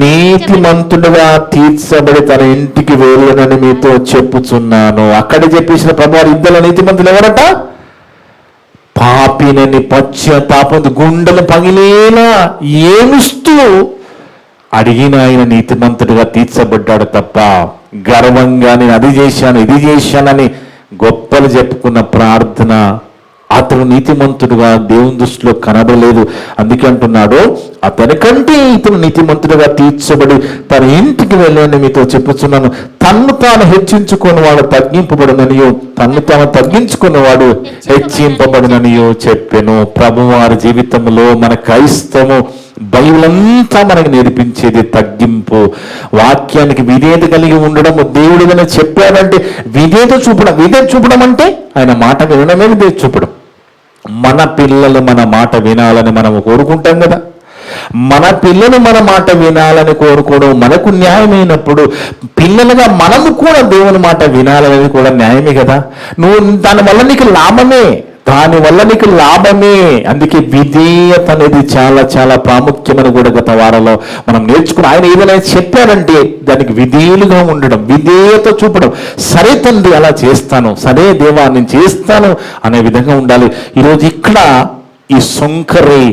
నీతిమంతుడుగా తీర్చబడి తన ఇంటికి వెళ్ళనని మీతో చెప్పుచున్నాను. అక్కడ చెప్పేసిన ప్రభువారు ఇద్దరు నీతిమంతులు ఎవరట? పాపినని పశ్చాత్తాపం గుండెలు పగిలేలా ఏమిస్తూ అడిగిన ఆయన నీతిమంతుడిగా తీర్చబడ్డాడు తప్ప గర్వంగా నేను అది చేశాను, ఇది చేశానని గొప్పలు చెప్పుకున్న ప్రార్థన అతను నీతిమంతుడుగా దేవుని దృష్టిలో కనబడలేదు. అందుకే అంటున్నాడు, అతనికంటే ఇతను నీతిమంతుడుగా తీర్చబడి తన ఇంటికి వెళ్ళని మీతో చెప్పుచున్నాను. తన్ను తాను హెచ్చించుకున్నవాడు తగ్గింపబడుననియో, తన్ను తాను తగ్గించుకున్నవాడు హెచ్చింపబడుననియో చెప్పెను. ప్రభువారి జీవితంలో మన క్రైస్తవము బైబిల్ అంతా మనకు నేర్పించేది తగ్గింపు, వాక్యానికి విధేయత కలిగి ఉండడం. దేవుడు ఏదైనా చెప్పాడంటే విధేయత చూపడం అంటే ఆయన మాట వినడమే విధేయత చూపడం. మన పిల్లలు మన మాట వినాలని మనం కోరుకుంటాం కదా. మన పిల్లలు మన మాట వినాలని కోరుకోవడం మనకు న్యాయమైనప్పుడు పిల్లలుగా మనము కూడా దేవుని మాట వినాలనేది కూడా న్యాయమే కదా. దానివల్ల నీకు లాభమే. అందుకే విధేయత అనేది చాలా చాలా ప్రాముఖ్యమని కూడా గత వారంలో మనం నేర్చుకుని, ఆయన ఏదైనా చెప్పారంటే దానికి విధేయులుగా ఉండడం, విధేయత చూపడం. సరే తండ్రి అలా చేస్తాను, సరే దేవా నేను చేస్తాను అనే విధంగా ఉండాలి. ఈరోజు ఇక్కడ ఈ సుంకరి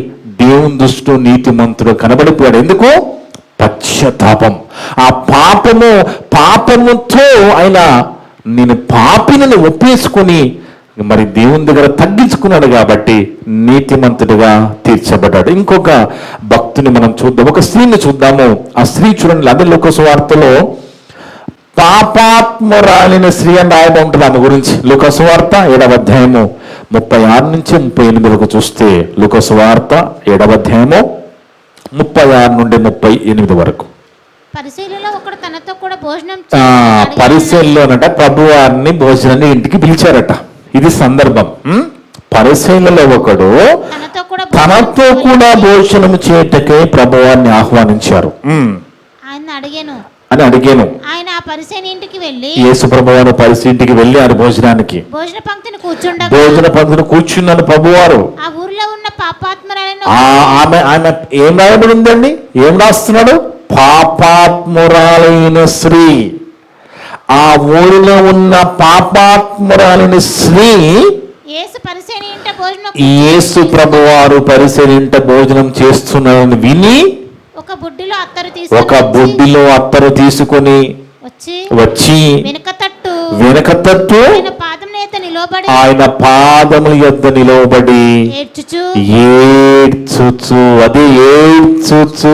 దేవుని దృష్టిలో నీతిమంతుడు కనబడిపోయాడు. ఎందుకు? పశ్చాత్తాపం. ఆ పాపముతో ఆయన నేను పాపిని ఒప్పేసుకొని మరి దేవుని దగ్గర తగ్గించుకున్నాడు కాబట్టి నీతిమంతుడిగా తీర్చబడ్డాడు. ఇంకొక భక్తుని మనం చూద్దాం, ఒక స్త్రీని చూద్దాము. ఆ స్త్రీ చూడండి, అదే లూకా సువార్తలో పాపాత్మురాలిన స్త్రీ అని రాయబడి ఉంటుంది ఆమె గురించి. లూకా సువార్త 7వ అధ్యాయము 36 నుంచి 38 వరకు చూస్తే, లూకా సువార్త 7వ అధ్యాయము 36 నుండి 38 వరకు. పరిశీలలో ఒకడు తనతో కూడా భోజనం పరిశీలనట ప్రభువారిని భోజనాన్ని ఇంటికి పిలిచారట. ఇది సందర్భం. పరిశీలలో ఒకడు తనతో కూడా భోజనం చేయటకే ప్రభువారిని ఆహ్వానించారు. ఆయన అడిగాను అని అడిగాను. ఆయన ఆ పరిసయ్యుని ఇంటికి వెళ్ళి, యేసు ప్రభువారు పరిసయ్యుని ఇంటికి వెళ్ళి ఆయన భోజనానికి భోజన పంక్తిని కూర్చున్నాను ప్రభువారు. ఆ ఊరిలో ఉన్న పాపాత్మురాలైన ఆమె ఏం రాయబడి ఉందండి? ఏం రాస్తున్నాడు? పాపాత్మురాలైన స్త్రీ. ఆ ఊరిలో ఉన్న పాపాత్మురాలైన స్త్రీ యేసు ప్రభువారు పరిసయ్యుని ఇంట భోజనం చేస్తున్నారని విని ఒక బుడ్డిలో అత్తరు తీసుకొని వచ్చి వెనక తట్టు ఆయన పాదముల యొద్ద నిలవబడి ఏడ్చుచు, అది ఏడ్చుచు,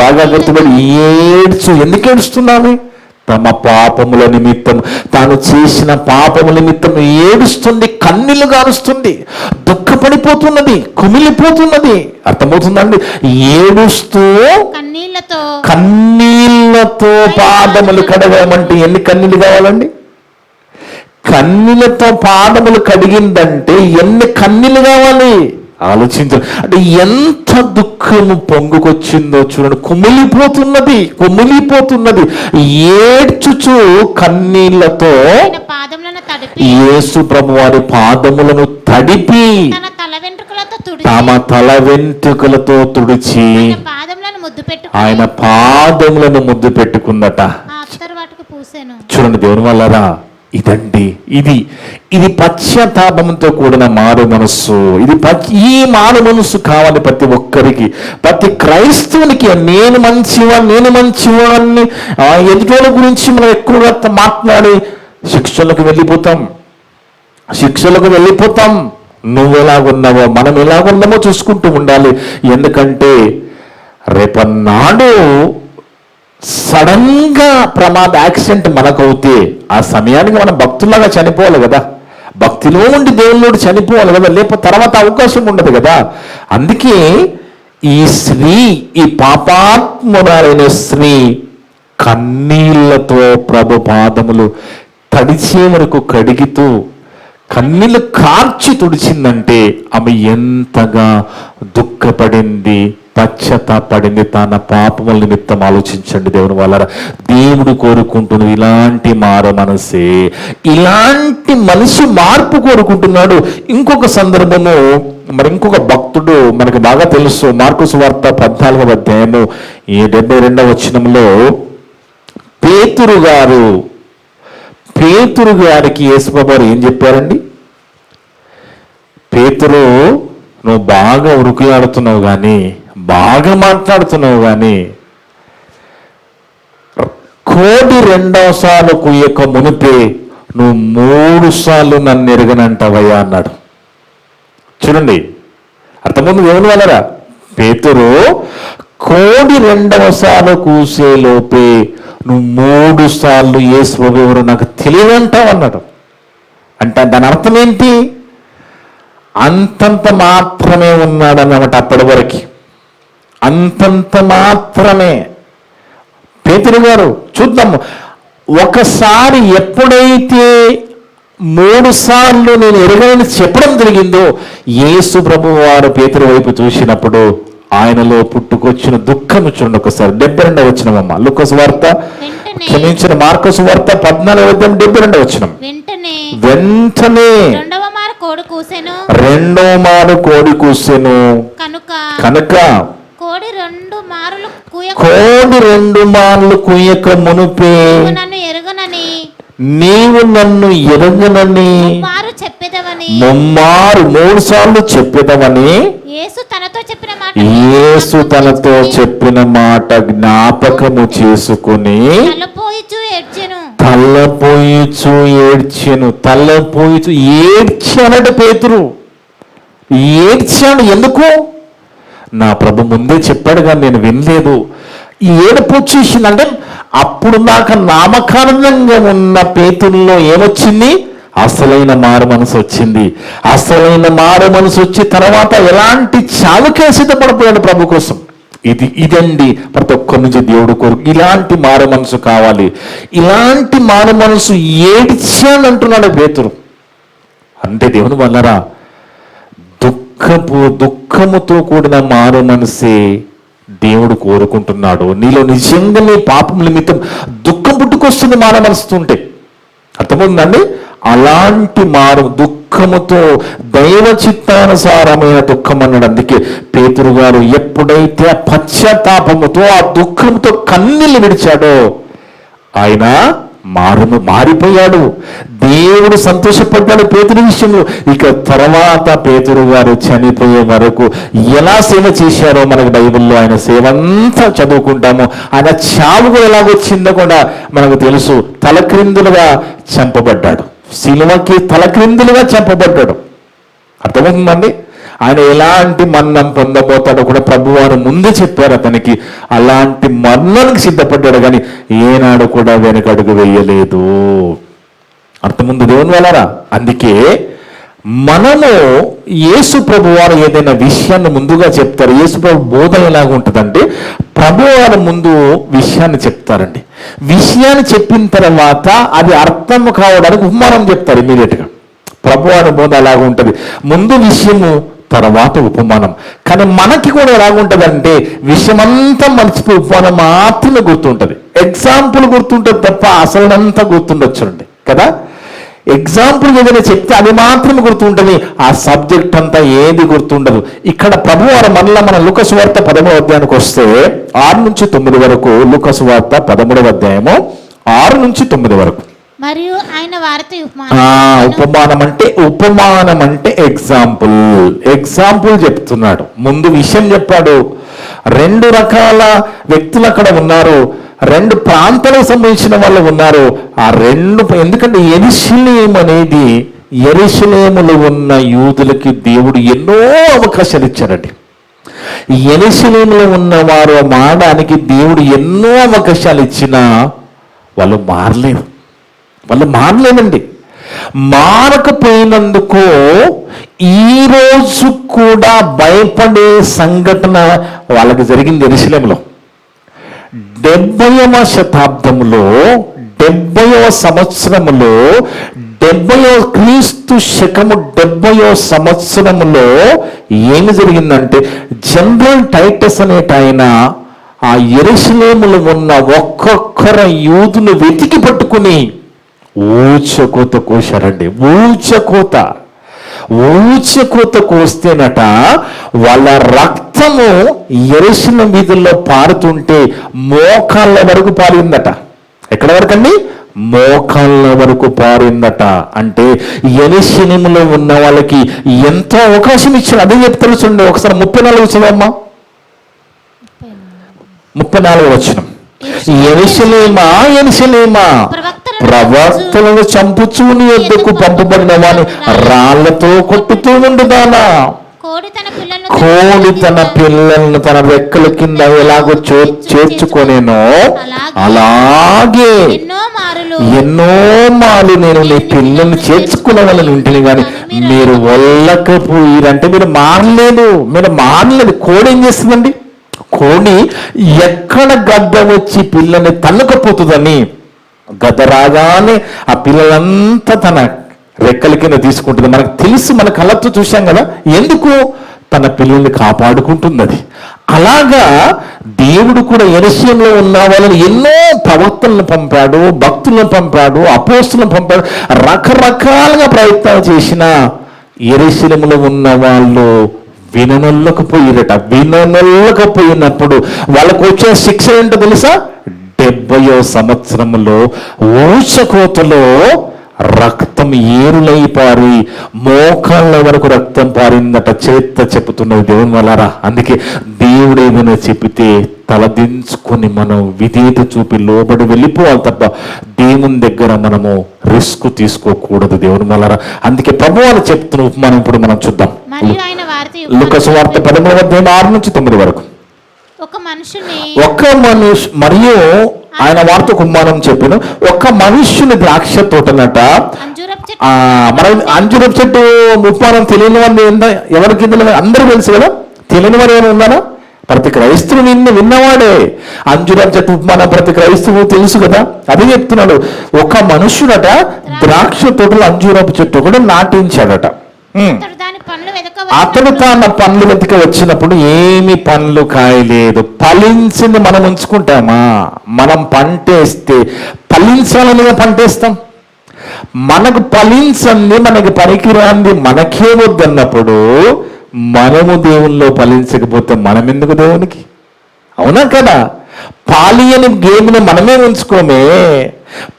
బాగా గుర్తుపడి ఏడ్చు. ఎందుకు ఏడుస్తున్నాము? తమ పాపముల నిమిత్తం, తాను చేసిన పాపముల నిమిత్తం ఏడుస్తుంది, కన్నీళ్లు గారుస్తుంది, దుఃఖపడిపోతున్నది, కుమిలిపోతున్నది. అర్థమవుతుందండి? ఏడుస్తూ కన్నీళ్లతో పాదములు కడగమంటే ఎన్ని కన్నీళ్లు కావాలండి? కన్నీళ్లతో పాదములు కడిగిందంటే ఎన్ని కన్నీళ్లు కావాలి? ఆలోచించండి. అంటే ఎంత దుఃఖము పొంగుకొచ్చిందో చూడండి. కుమిలిపోతున్నది, ఏడ్చుచు కన్నీళ్లతో యేసు ప్రభువారి పాదములను తడిపి తమ తల వెంట్రుకలతో తుడిచి ఆయన పాదములను ముద్దు పెట్టుకుందట. చూడండి దేవుని వల్లరా, ఇదండి ఇది పశ్చాత్తాపంతో కూడిన మారు మనస్సు. ఈ మారు మనస్సు కావాలి ప్రతి ఒక్కరికి, ప్రతి క్రైస్తవునికి. నేను మంచివాడిని ఎదుటోళ్ళ గురించి మనం ఎక్కువగా మాట్లాడి శిక్షలకు వెళ్ళిపోతాం. నువ్వు ఎలాగున్నావో మనం ఎలాగున్నామో చూసుకుంటూ ఉండాలి. ఎందుకంటే రేపన్నాడు సడన్ గా యాక్సిడెంట్ మనకవుతే ఆ సమయానికి మనం భక్తులాగా చనిపోవాలి కదా. భక్తిలో ఉండి దేవుళ్ళోడు చనిపోవాలి కదా, లేకపోతే తర్వాత అవకాశం ఉండదు కదా. అందుకే ఈ పాపాత్మురాలైన స్త్రీ కన్నీళ్లతో ప్రభు పాదములు తడిచే వరకు కడిగితూ కన్నీళ్లు కార్చి తుడిచిందంటే ఆమె ఎంతగా దుఃఖపడింది, పశ్చాత్తాపడింది తన పాపముల నిమిత్తం. ఆలోచించండి దేవుని వాళ్ళ. దేవుడు కోరుకుంటున్నాడు ఇలాంటి మారు మనసే, ఇలాంటి మనిషి మార్పు కోరుకుంటున్నాడు. ఇంకొక సందర్భము, మరి ఇంకొక భక్తుడు మనకు బాగా తెలుసు. మార్కు సువార్త 14వ అధ్యాయము 72వ వచనంలో పేతురు గారికి యేసుప్రభువారు ఏం చెప్పారండి? పేతురు, నువ్వు బాగా ఉరుకులాడుతున్నావు కానీ, బాగా మాట్లాడుతున్నావు కానీ, కోడి 2వ సార్లు కుయ్యక మునిపే నువ్వు 3 సార్లు నన్ను ఎరగనంటావయ్యా అన్నాడు. చూడండి, అర్థమైంది దేవుని వల్లరా. పేతురు కోడి 2వ సార్లు కూసే లోపే నువ్వు 3 సార్లు యేసు ఎవరు నాకు తెలియదంటావు అన్నాడు. అంటే దాని అర్థం ఏంటి? అంతంత మాత్రమే ఉన్నాడు అన్నమాట. అప్పటి వరకు అంతంత మాత్రమే. పేతురు గారు చూద్దాము, ఒకసారి ఎప్పుడైతే 3 సార్లు నేను ఎరగని చెప్పడం జరిగిందో, యేసు ప్రభువు వారు పేతురు వైపు చూసినప్పుడు ఆయనలో పుట్టుకొచ్చిన దుఃఖము చూడండి ఒకసారి. 72వ వచనం లూకా సువార్త, క్షమించిన మార్కు సువార్త 14వ అధ్యాయం 72వ వచనం. వెంటనే రెండో మారు కోడి కూసెను కనుక కోడి 2 మార్లు కుయ్యక మునుపే నీవు నన్ను ఎరగనని 3 సార్లు చెప్పేదవని యేసు తనతో చెప్పిన మాట జ్ఞాపకము చేసుకుని తలపోయిచు ఏడ్చానట. పేతురు ఏడ్చాడు. ఎందుకు? నా ప్రభు ముందే చెప్పాడు కానీ నేను వినలేదు. ఈ ఏడుపు వచ్చేసిందంటే అప్పుడు నాకు నామకారణంగా ఉన్న పేతుల్లో ఏమొచ్చింది? అసలైన మారు మనసు వచ్చింది. అసలైన మారు మనసు వచ్చి తర్వాత ఎలాంటి చావుకే సిద్ధపడిపోయాడు ప్రభు కోసం. ఇదండి ప్రతి ఒక్కరి నుంచి దేవుడు కోరు. ఇలాంటి మారు మనసు కావాలి. ఇలాంటి మారు మనసు ఏడ్చానంటున్నాడు పేతురు. అంటే దేవుని వల్లరా దుఃఖముతో కూడిన మారు మనసే దేవుడు కోరుకుంటున్నాడు. నీలో నిజంగా నీ పాపం నిమిత్తం దుఃఖం పుట్టుకొస్తుంది మారు మనసుతుంటే. అర్థమవుతుందండి? అలాంటి దుఃఖముతో దైవ చిత్తానుసారమైన దుఃఖం అన్నాడు. అందుకే పేతురు గారు ఎప్పుడైతే పశ్చాత్తాపముతో ఆ దుఃఖంతో కన్నీళ్లు విడిచాడో ఆయన మారిపోయాడు. దేవుడు సంతోషపడ్డాడు పేతురు విషయంలో. ఇక తర్వాత పేతురు గారు చనిపోయే వరకు ఎలా సేవ చేశారో మనకు బైబిల్లో ఆయన సేవ అంతా చదువుకుంటాము. ఆయన చావు కూడా ఎలాగొచ్చిందో కూడా మనకు తెలుసు. తలక్రిందులుగా చంపబడ్డాడు, శిలువకి తలక్రిందులుగా చంపబడ్డాడు. అర్థమవుతుందండి? ఆయన ఎలాంటి మరణం పొందబోతాడో కూడా ప్రభువారు ముందే చెప్పారు అతనికి. అలాంటి మరణానికి సిద్ధపడ్డాడు, కానీ ఏనాడు కూడా వెనకడుగు వేయలేదు. అర్థముంది దేవుని వలన. అందుకే మనము యేసు ప్రభువారు ఏదైనా విషయాన్ని ముందుగా చెప్తారు. యేసు ప్రభు బోధ ఎలాగ ఉంటుందంటే ప్రభువారు ముందు విషయాన్ని చెప్తారండి. విషయాన్ని చెప్పిన తర్వాత అది అర్థం కావడానికి ఉపమానం చెప్తారు ఇమీడియట్గా. ప్రభువారి బోధ అలాగ ఉంటుంది. ముందు విషయము, తర్వాత ఉపమానం. కానీ మనకి కూడా ఎలాగుంటుందంటే విషయమంతా మర్చిపోయి ఉపమానం మాత్రమే గుర్తుంటుంది. ఎగ్జాంపుల్ గుర్తుంటుంది తప్ప అసలంతా గుర్తుండొచ్చుండి కదా. ఎగ్జాంపుల్ ఏదైనా చెప్తే అది మాత్రమే గుర్తుంటుంది, ఆ సబ్జెక్ట్ అంతా ఏది గుర్తుండదు. ఇక్కడ ప్రభువారు మళ్ళా మన లూకాసు వార్త 13వ అధ్యాయానికి వస్తే 6 నుంచి 9 వరకు. లూకాసు వార్త 13వ అధ్యాయము 6 నుంచి 9 వరకు. మరియు ఆయన వారితో ఉపమానం అంటే ఎగ్జాంపుల్ చెప్తున్నాడు. ముందు విషయం చెప్పాడు. 2 రకాల వ్యక్తులు అక్కడ ఉన్నారు, 2 ప్రాంతాలకు సంబంధించిన వాళ్ళు ఉన్నారు. ఆ 2 ఎందుకంటే యెరూషలేములో ఉన్న యూదులకి దేవుడు ఎన్నో అవకాశాలు ఇచ్చారండి. యెరూషలేములో ఉన్న వారు మారడానికి దేవుడు ఎన్నో అవకాశాలు ఇచ్చినా వాళ్ళు మారలేదండి. మారకపోయినందుకు ఈరోజు కూడా భయపడే సంఘటన వాళ్ళకి జరిగింది యెరూషలేములో. 70వ శతాబ్దంలో 70వ సంవత్సరములో క్రీస్తు శకము 70వ సంవత్సరములో ఏమి జరిగిందంటే జనరల్ టైటస్ అనేట ఆయన ఆ యెరూషలేములో ఉన్న ఒక్కొక్కరు యూదును వెతికి పట్టుకుని ఊచకోత కోశారండి. ఊచకోత కోస్తేనట వాళ్ళ రక్తము యెరూషలేము వీధుల్లో పారుతుంటే మోకాళ్ళ వరకు పారిందట. ఎక్కడ వరకు అండి? మోకాళ్ళ వరకు పారిందట. అంటే యెరూషలేములో ఉన్న వాళ్ళకి ఎంతో అవకాశం ఇచ్చారు. అదే చెప్తారు చూడండి. ఒకసారి 34 చదవమ్మా. 34 వచనం. యెరూషలేమా ప్రవక్తలను చంపుచూ నీ యొద్దకు పంపబడిన వాని రాళ్లతో కొట్టుతూ ఉండుదానా? కోడి తన పిల్లలను తన రెక్కల కింద ఎలాగో చేర్చుకొనేనో అలాగే ఎన్నో మారు నేను నీ పిల్లల్ని చేర్చుకునే వాళ్ళని ఉంటుంది, కానీ మీరు వెళ్ళకపోయిరంటే మీరు మారలేదు. కోడి ఏం చేస్తుందండి? కోడి ఎక్కడ గద్ద వచ్చి పిల్లని తన్నుకపోతుందని గద్ద రాగానే ఆ పిల్లలంతా తన రెక్కల కింద తీసుకుంటుంది. మనకు తెలుసు, మన కళ్ళతో చూశాం కదా. ఎందుకు? తన పిల్లల్ని కాపాడుకుంటుంది అది. అలాగా దేవుడు కూడా యెరూషలేములో ఉన్న వాళ్ళని ఎన్నో ప్రవక్తలను పంపాడు, భక్తులను పంపాడు, అపోస్తులను పంపాడు. రకరకాలుగా ప్రయత్నాలు చేసిన యెరూషలేములో ఉన్న వాళ్ళు విననొల్లకపోయినప్పుడు వాళ్ళకు వచ్చే శిక్ష ఏంటో తెలుసా? 70వ సంవత్సరంలో ఊచకోతలో రక్తం ఏరులై పారి మోకాళ్ళ వరకు రక్తం పారిందట. చేత చెప్పుతున్నది దేవుని వలరా. అందుకే దేవుడు ఏమైనా చెబితే తలదించుకొని మనం విధేయత చూపి లోబడి వెళ్ళిపోవాలి తప్ప దేవుని దగ్గర మనము రిస్క్ తీసుకోకూడదు దేవుని వలరా. అందుకే ప్రభువారు చెప్తున్న ఉపమానం ఇప్పుడు మనం చూద్దాం. లూకాసు వార్త 13వ అధ్యాయం 6 నుంచి 9 వరకు. మరియు ఆయన వార్త ఉపమానం చెప్పిన ఒక మనుష్యుని ద్రాక్ష తోటనట. మన అంజూరపు చెట్టు ఉపమానం తెలియని వాళ్ళు ఎవరికి అందరూ తెలుసు కదా. తెలియని వారు ఏమైనా ఉన్నారా? ప్రతి క్రైస్తవు విన్నవాడే. అంజూరం చెట్టు ఉపమానం ప్రతి క్రైస్తవు తెలుసు కదా. అదే చెప్తున్నాడు, ఒక మనుషుడట ద్రాక్ష తోటలో అంజూరపు చెట్టు కూడా నాటించాడట. అతడు దాని పండ్లు అతడు తన పండ్లు వెతిక వచ్చినప్పుడు ఏమి పండ్లు కాయలేదు. ఫలించింది మనం ఉంచుకుంటామా? మనం పంటేస్తే ఫలించాలని పంటేస్తాం. మనకు ఫలించండి, మనకి పనికిరాంది మనకే వద్దన్నప్పుడు మనము దేవుల్లో ఫలించకపోతే మనం ఎందుకు దేవునికి? అవునా కదా? పాలియని గేదెని మనమే ఉంచుకోమే.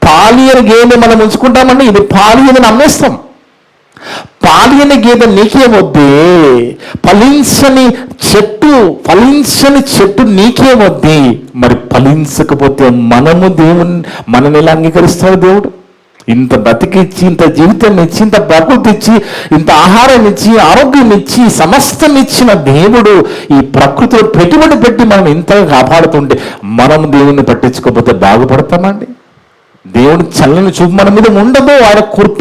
పాలియని గేదెని మనం ఉంచుకుంటామండి, ఇది పాలియని అమ్మేస్తాం. పాలియని గేదె నీకేమొద్ది? ఫలించని చెట్టు నీకేమొద్ది? మరి ఫలించకపోతే మనని ఎలా అంగీకరిస్తాడు దేవుడు? ఇంత బతికిచ్చి, ఇంత జీవితం ఇచ్చి, ఇంత ప్రకృతి ఇచ్చి, ఇంత ఆహారం ఇచ్చి, ఆరోగ్యం ఇచ్చి, సమస్తం ఇచ్చిన దేవుడు ఈ ప్రకృతిలో పెట్టుబడి పెట్టి మనం ఇంతగా కాపాడుతుంటే మనం దేవుణ్ణి పట్టించుకోకపోతే బాగుపడతామండి? దేవుని చల్లని చూపు మన మీద ఉండదు. ఆయన కృప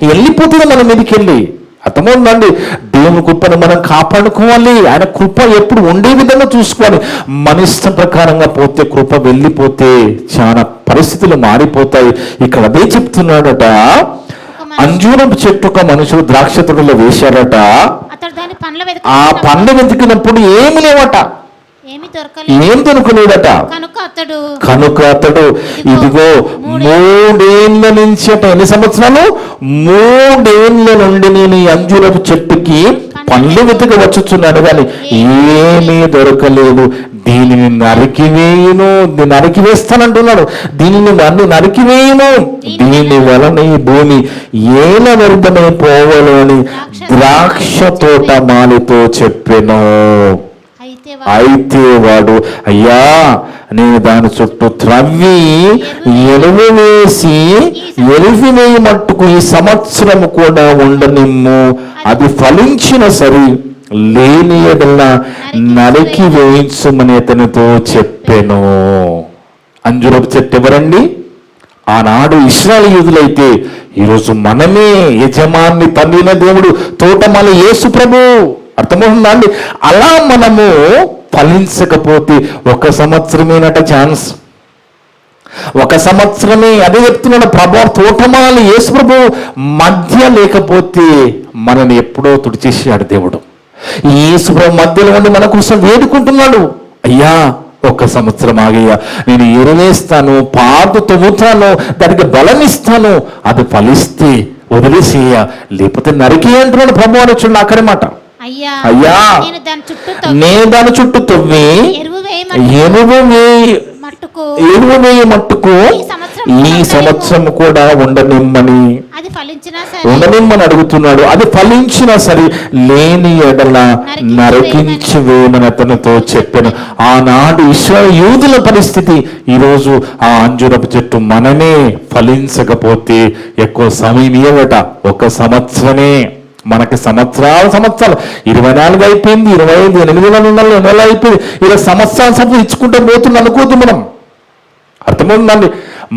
వెళ్ళిపోతుంది మన మీదకి వెళ్ళి. అర్థమవుతుందండి? దేవుని కృపను మనం కాపాడుకోవాలి. ఆయన కృప ఎప్పుడు ఉండే విధంగా చూసుకోవాలి. మన ఇష్టం ప్రకారంగా పోతే, కృప వెళ్ళిపోతే చాలా పరిస్థితులు మారిపోతాయి. ఇక్కడ అదే చెప్తున్నాడట, అంజూరపు చెట్టు ఒక మనుషుడు ద్రాక్ష తోటలో వేశాడట. ఆ పండ్లు వెతికినప్పుడు ఏమి లేవట, ఏం దొరకలేదట. కనుక అతడు ఇదిగో 3 ఏళ్ల నుంచి అట, ఎన్ని సంవత్సరాలు? 3 ఏళ్ల నుండి నేను ఈ అంజూరపు చెట్టుకి పండ్లు వెతికి వచ్చుచున్నాను, కానీ ఏమీ దొరకలేదు. దీనిని నరికివేస్తానంటున్నాడు. దీనిని నరికివేయను, దీని వలన ఈ భూమి ఏల వ్యర్థమైపోవాలో అని ద్రాక్ష తోట మాలితో చెప్పెను. అయితే వాడు, అయ్యా, నేను దాని చుట్టూ త్రవ్వి ఎరువు వేయి మట్టుకు ఈ సంవత్సరం కూడా ఉండనిమ్ము, అది ఫలించిన సరి, లేని ఎడల నరికి వేయించమని అతనితో చెప్పెను. అంజూరపు చెట్టు ఎవరండి? ఆనాడు ఇశ్రాయేలీయులైతే ఈరోజు మనమే యజమాని, తండ్రిన దేవుడు, తోటమాలి యేసు ప్రభు. అర్థమవుతుందా అండి? అలా మనము ఫలించకపోతే 1 సంవత్సరమేనట ఛాన్స్, 1 సంవత్సరమే. అదే చెప్తున్నాడు ప్రభు, తోటమాలి యేసు ప్రభు మధ్య లేకపోతే మనని ఎప్పుడో తుడిచేసాడు దేవుడు. యేసు ప్రభు మధ్యలో ఉండి మన కోసం వేడుకుంటున్నాడు, అయ్యా 1 సంవత్సరం ఆగయ్యా, నేను ఎరువేస్తాను, పాదు తవ్వుతాను, దానికి బలం ఇస్తాను, అది ఫలిస్తే వదిలేసేయ, లేకపోతే నరికి అంటున్నాడు ప్రభు అని వచ్చాడు. అక్కడే మాట, అయ్యా నేను దాని చుట్టూ తవ్వి ఎరువు వేయి మట్టుకు ఈ సంవత్సరం కూడా ఉండనిమ్మని అడుగుతున్నాడు. అది ఫలించినా సరే, లేని ఎడల నరికించి వేయమని అతనితో చెప్పాను. ఆనాడు ఇశ్రాయేలీయుల పరిస్థితి ఈరోజు ఆ అంజూరపు చెట్టు మనమే ఫలించకపోతే ఎక్కువ సమయం ఇవ్వట. 1 సంవత్సరమే. మనకి సంవత్సరాలు 24 అయిపోయింది, 25, 8 నెలలు అయిపోయింది. ఇలా సంవత్సరాలు ఇచ్చుకుంటూ పోతుంది అనుకోద్దు మనం. అర్థమవుతుందండి?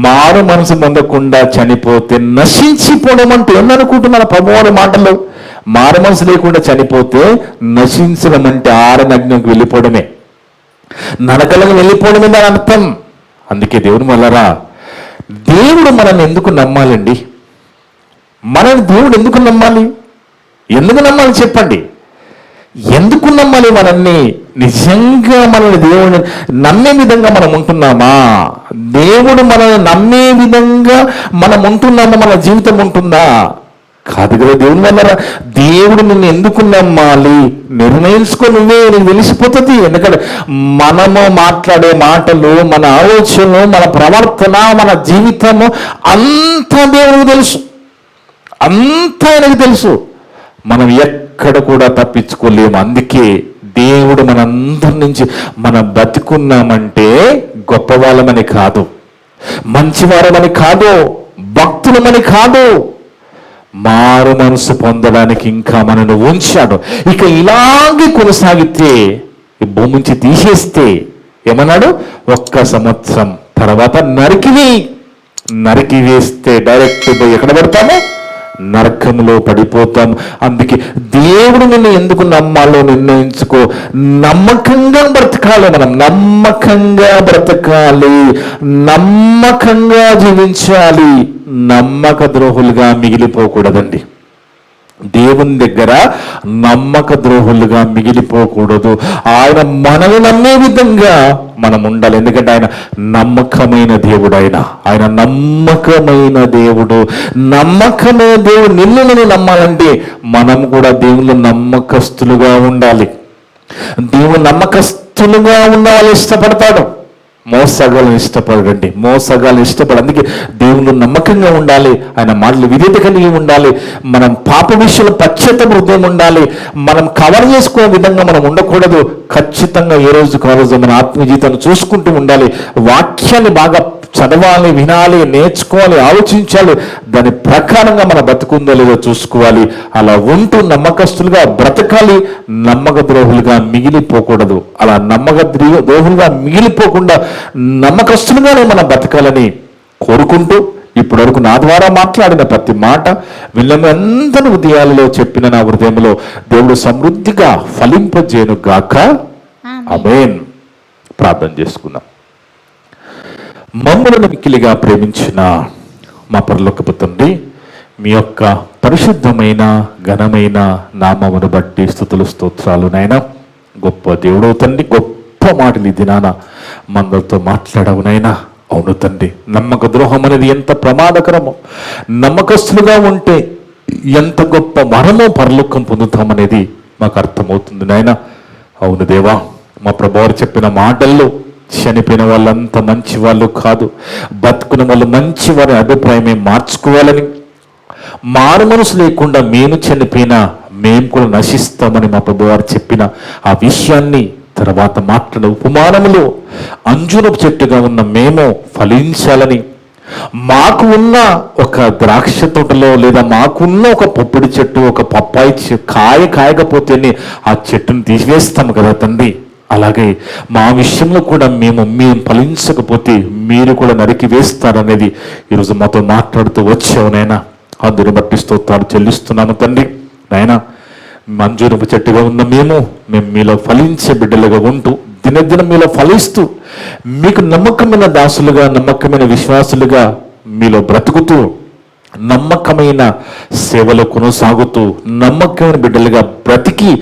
మారు మనసు పొందకుండా చనిపోతే నశించిపోవడం అంటే ఏందనుకుంటున్నారు ప్రభువారి మాటలు? మారు మనసు లేకుండా చనిపోతే నశించడం అంటే ఆరనగ్నకు వెళ్ళిపోవడమే, నరకలకు వెళ్ళిపోవడమే దాని అర్థం. అందుకే దేవుని వల్లరా, దేవుడు మనల్ని ఎందుకు నమ్మాలండి? మనల్ని దేవుడు ఎందుకు నమ్మాలి? ఎందుకు నమ్మాలి చెప్పండి? ఎందుకు నమ్మాలి మనల్ని? నిజంగా మనల్ని దేవుడిని నమ్మే విధంగా మనం ఉంటున్నామా? దేవుడు మనల్ని నమ్మే విధంగా మనం ఉంటున్నామా? మన జీవితం ఉంటుందా? కాదు కదా. దేవుని వల్ల దేవుడు నిన్ను ఎందుకు నమ్మాలి నిర్ణయించుకో, నువ్వే, నీకు తెలిసిపోతుంది. ఎందుకంటే మనము మాట్లాడే మాటలు, మన ఆలోచనలు, మన ప్రవర్తన, మన జీవితము అంతా దేవుడికి తెలుసు, అంతా ఆయనకు తెలుసు. మనం ఎక్కడ కూడా తప్పించుకోలేము. అందుకే దేవుడు మనందరి నుంచి మనం బతికున్నామంటే గొప్పవాళ్ళమని కాదు, మంచివారమని కాదు, భక్తులమని కాదు, మారు మనసు పొందడానికి ఇంకా మనను ఉంచాడు. ఇక ఇలాగే కొనసాగితే, ఈ భూమి నుంచి తీసేస్తే ఏమన్నాడు? 1 సంవత్సరం తర్వాత నరికి వేస్తే డైరెక్ట్ ఎక్కడ పెడతాము? నరకంలో పడిపోతాం. అందుకే దేవుడు నిన్ను ఎందుకు నమ్మాలో నిర్ణయించుకో. నమ్మకంగా బ్రతకాలి, మనం నమ్మకంగా బ్రతకాలి, నమ్మకంగా జీవించాలి, నమ్మక ద్రోహులుగా మిగిలిపోకూడదండి. దేవుని దగ్గర నమ్మక ద్రోహులుగా మిగిలిపోకూడదు. ఆయన మనల్ని నమ్మే విధంగా మనం ఉండాలి. ఎందుకంటే ఆయన నమ్మకమైన దేవుడు. ఆయన నమ్మకమైన దేవుడు. నమ్మకమైన దేవుడు నిన్ను నమ్మాలంటే మనం కూడా దేవుళ్ళు నమ్మకస్తులుగా ఉండాలి. దేవుడు నమ్మకస్తులుగా ఉన్న వాళ్ళు ఇష్టపడతాడు. మోసగాలను ఇష్టపడండి, మోసగాలను ఇష్టపడ. అందుకే దేవుళ్ళు నమ్మకంగా ఉండాలి, ఆయన మాటలు విధేయత కలిగి ఉండాలి, మనం పాప విషయంలో పశ్చాత్తాప హృదయం ఉండాలి, మనం కవర్ చేసుకునే విధంగా మనం ఉండకూడదు. ఖచ్చితంగా ఏ రోజుకు ఆ రోజు మన ఆత్మీయ జీవితాన్ని చూసుకుంటూ ఉండాలి. వాక్యాన్ని బాగా చదవాలి, వినాలి, నేర్చుకోవాలి, ఆలోచించాలి. దాని ప్రకారంగా మన బతుకుందో లేదో చూసుకోవాలి. అలా ఉంటూ నమ్మకస్తులుగా బ్రతకాలి, నమ్మక ద్రోహులుగా మిగిలిపోకూడదు. అలా నమ్మక ద్రోహులుగా మిగిలిపోకుండా నమ్మకస్తులుగానే మనం బతకాలని కోరుకుంటూ, ఇప్పటి వరకు నా ద్వారా మాట్లాడిన ప్రతి మాట వీళ్ళని అందరి హృదయాలలో చెప్పిన నా హృదయంలో దేవుడు సమృద్ధిగా ఫలింపజేయను గాక. ఆమేన్. ప్రార్థన చేసుకుందాం. మమ్మల్ని మిక్కిలిగా ప్రేమించిన మా పరలోకపు తండ్రి, మీ యొక్క పరిశుద్ధమైన ఘనమైన నామమును బట్టి స్తుతులు స్తోత్రాలు నాయన. గొప్ప దేవుడవు తండ్రి, గొప్ప మాటలు ఈ దినాన మందరితో మాట్లాడవు నాయన. అవును తండ్రి, నమ్మక ద్రోహం అనేది ఎంత ప్రమాదకరమో, నమ్మకస్తులుగా ఉంటే ఎంత గొప్ప మనమో పరలోకం పొందుతామనేది మాకు అర్థమవుతుంది నాయన. అవును దేవా, మా ప్రభువారు చెప్పిన మాటల్లో చనిపోయిన వాళ్ళంతా మంచి వాళ్ళు కాదు, బతుకున్న వాళ్ళు మంచి వారి అభిప్రాయమే మార్చుకోవాలని, మారు మనసు లేకుండా మేము చనిపోయినా మేము కూడా నశిస్తామని మా ప్రభువారు చెప్పిన ఆ విషయాన్ని తర్వాత మాట్లాడిన ఉపమానములో అంజూరపు చెట్టుగా ఉన్న మేము ఫలించాలని, మాకు ఉన్న ఒక ద్రాక్ష తోటలో లేదా మాకున్న ఒక పప్పుడి చెట్టు, ఒక పప్పాయి కాయకపోతేనే ఆ చెట్టును తీసివేస్తాము కదా తండ్రి. అలాగే మా విషయంలో కూడా మేము ఫలించకపోతే మీరు కూడా నరికి వేస్తారనేది ఈరోజు మాతో మాట్లాడుతూ వచ్చావు నాయన. అందుని బట్టి స్తోత్రాలు చెల్లిస్తున్నాము తండ్రి. నాయన, మంజూరపు చెట్టుగా ఉన్న మేము మీలో ఫలించే బిడ్డలుగా ఉంటూ దినదినం మీలో ఫలిస్తూ మీకు నమ్మకమైన దాసులుగా, నమ్మకమైన విశ్వాసులుగా మీలో బ్రతుకుతూ, నమ్మకమైన సేవలో కొనసాగుతూ, నమ్మకమైన బిడ్డలుగా బ్రతికి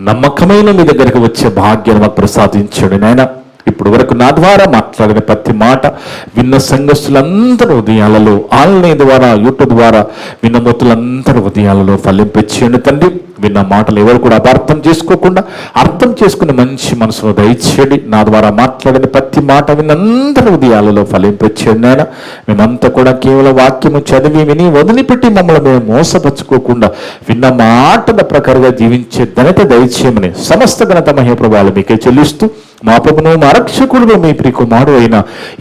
నమ్మకమైన మీ దగ్గరికి వచ్చే భాగ్యాన్ని మాకు ప్రసాదించండి నాయన. ఇప్పుడు వరకు నా ద్వారా మాట్లాడిన ప్రతి మాట విన్న సంఘస్థులందరూ హృదయాలలో, ఆన్లైన్ ద్వారా, యూట్యూబ్ ద్వారా విన్న మొత్తులందరూ హృదయాలలో ఫలింపచేయండి తండ్రి. విన్న మాటలు ఎవరు కూడా అపార్థం చేసుకోకుండా అర్థం చేసుకుని మంచి మనసును దయచేయండి. నా ద్వారా మాట్లాడిన ప్రతి మాట విన్నందరూ హృదయాలలో ఫలింపచేయండి నాయన. మేమంతా కూడా కేవలం వాక్యము చదివి విని వదిలిపెట్టి మమ్మల్ని మేము మోసపరుచుకోకుండా విన్న మాటల ప్రకారంగా జీవించే ఘనత దయచేయమని సమస్త ఘనత మహిమ ప్రభావాలు మీకే చెల్లిస్తూ, మా ప్రభువును మా రక్షకుడును మీ ప్రియ కుమారుడు అయిన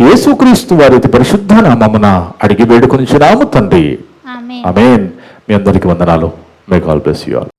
యేసుక్రీస్తు వారి పరిశుద్ధ నామమున అడిగి వేడుకొనిచున్నాము తండ్రి. ఆమేన్. మీ అందరికీ వందనాలు. May God bless you all.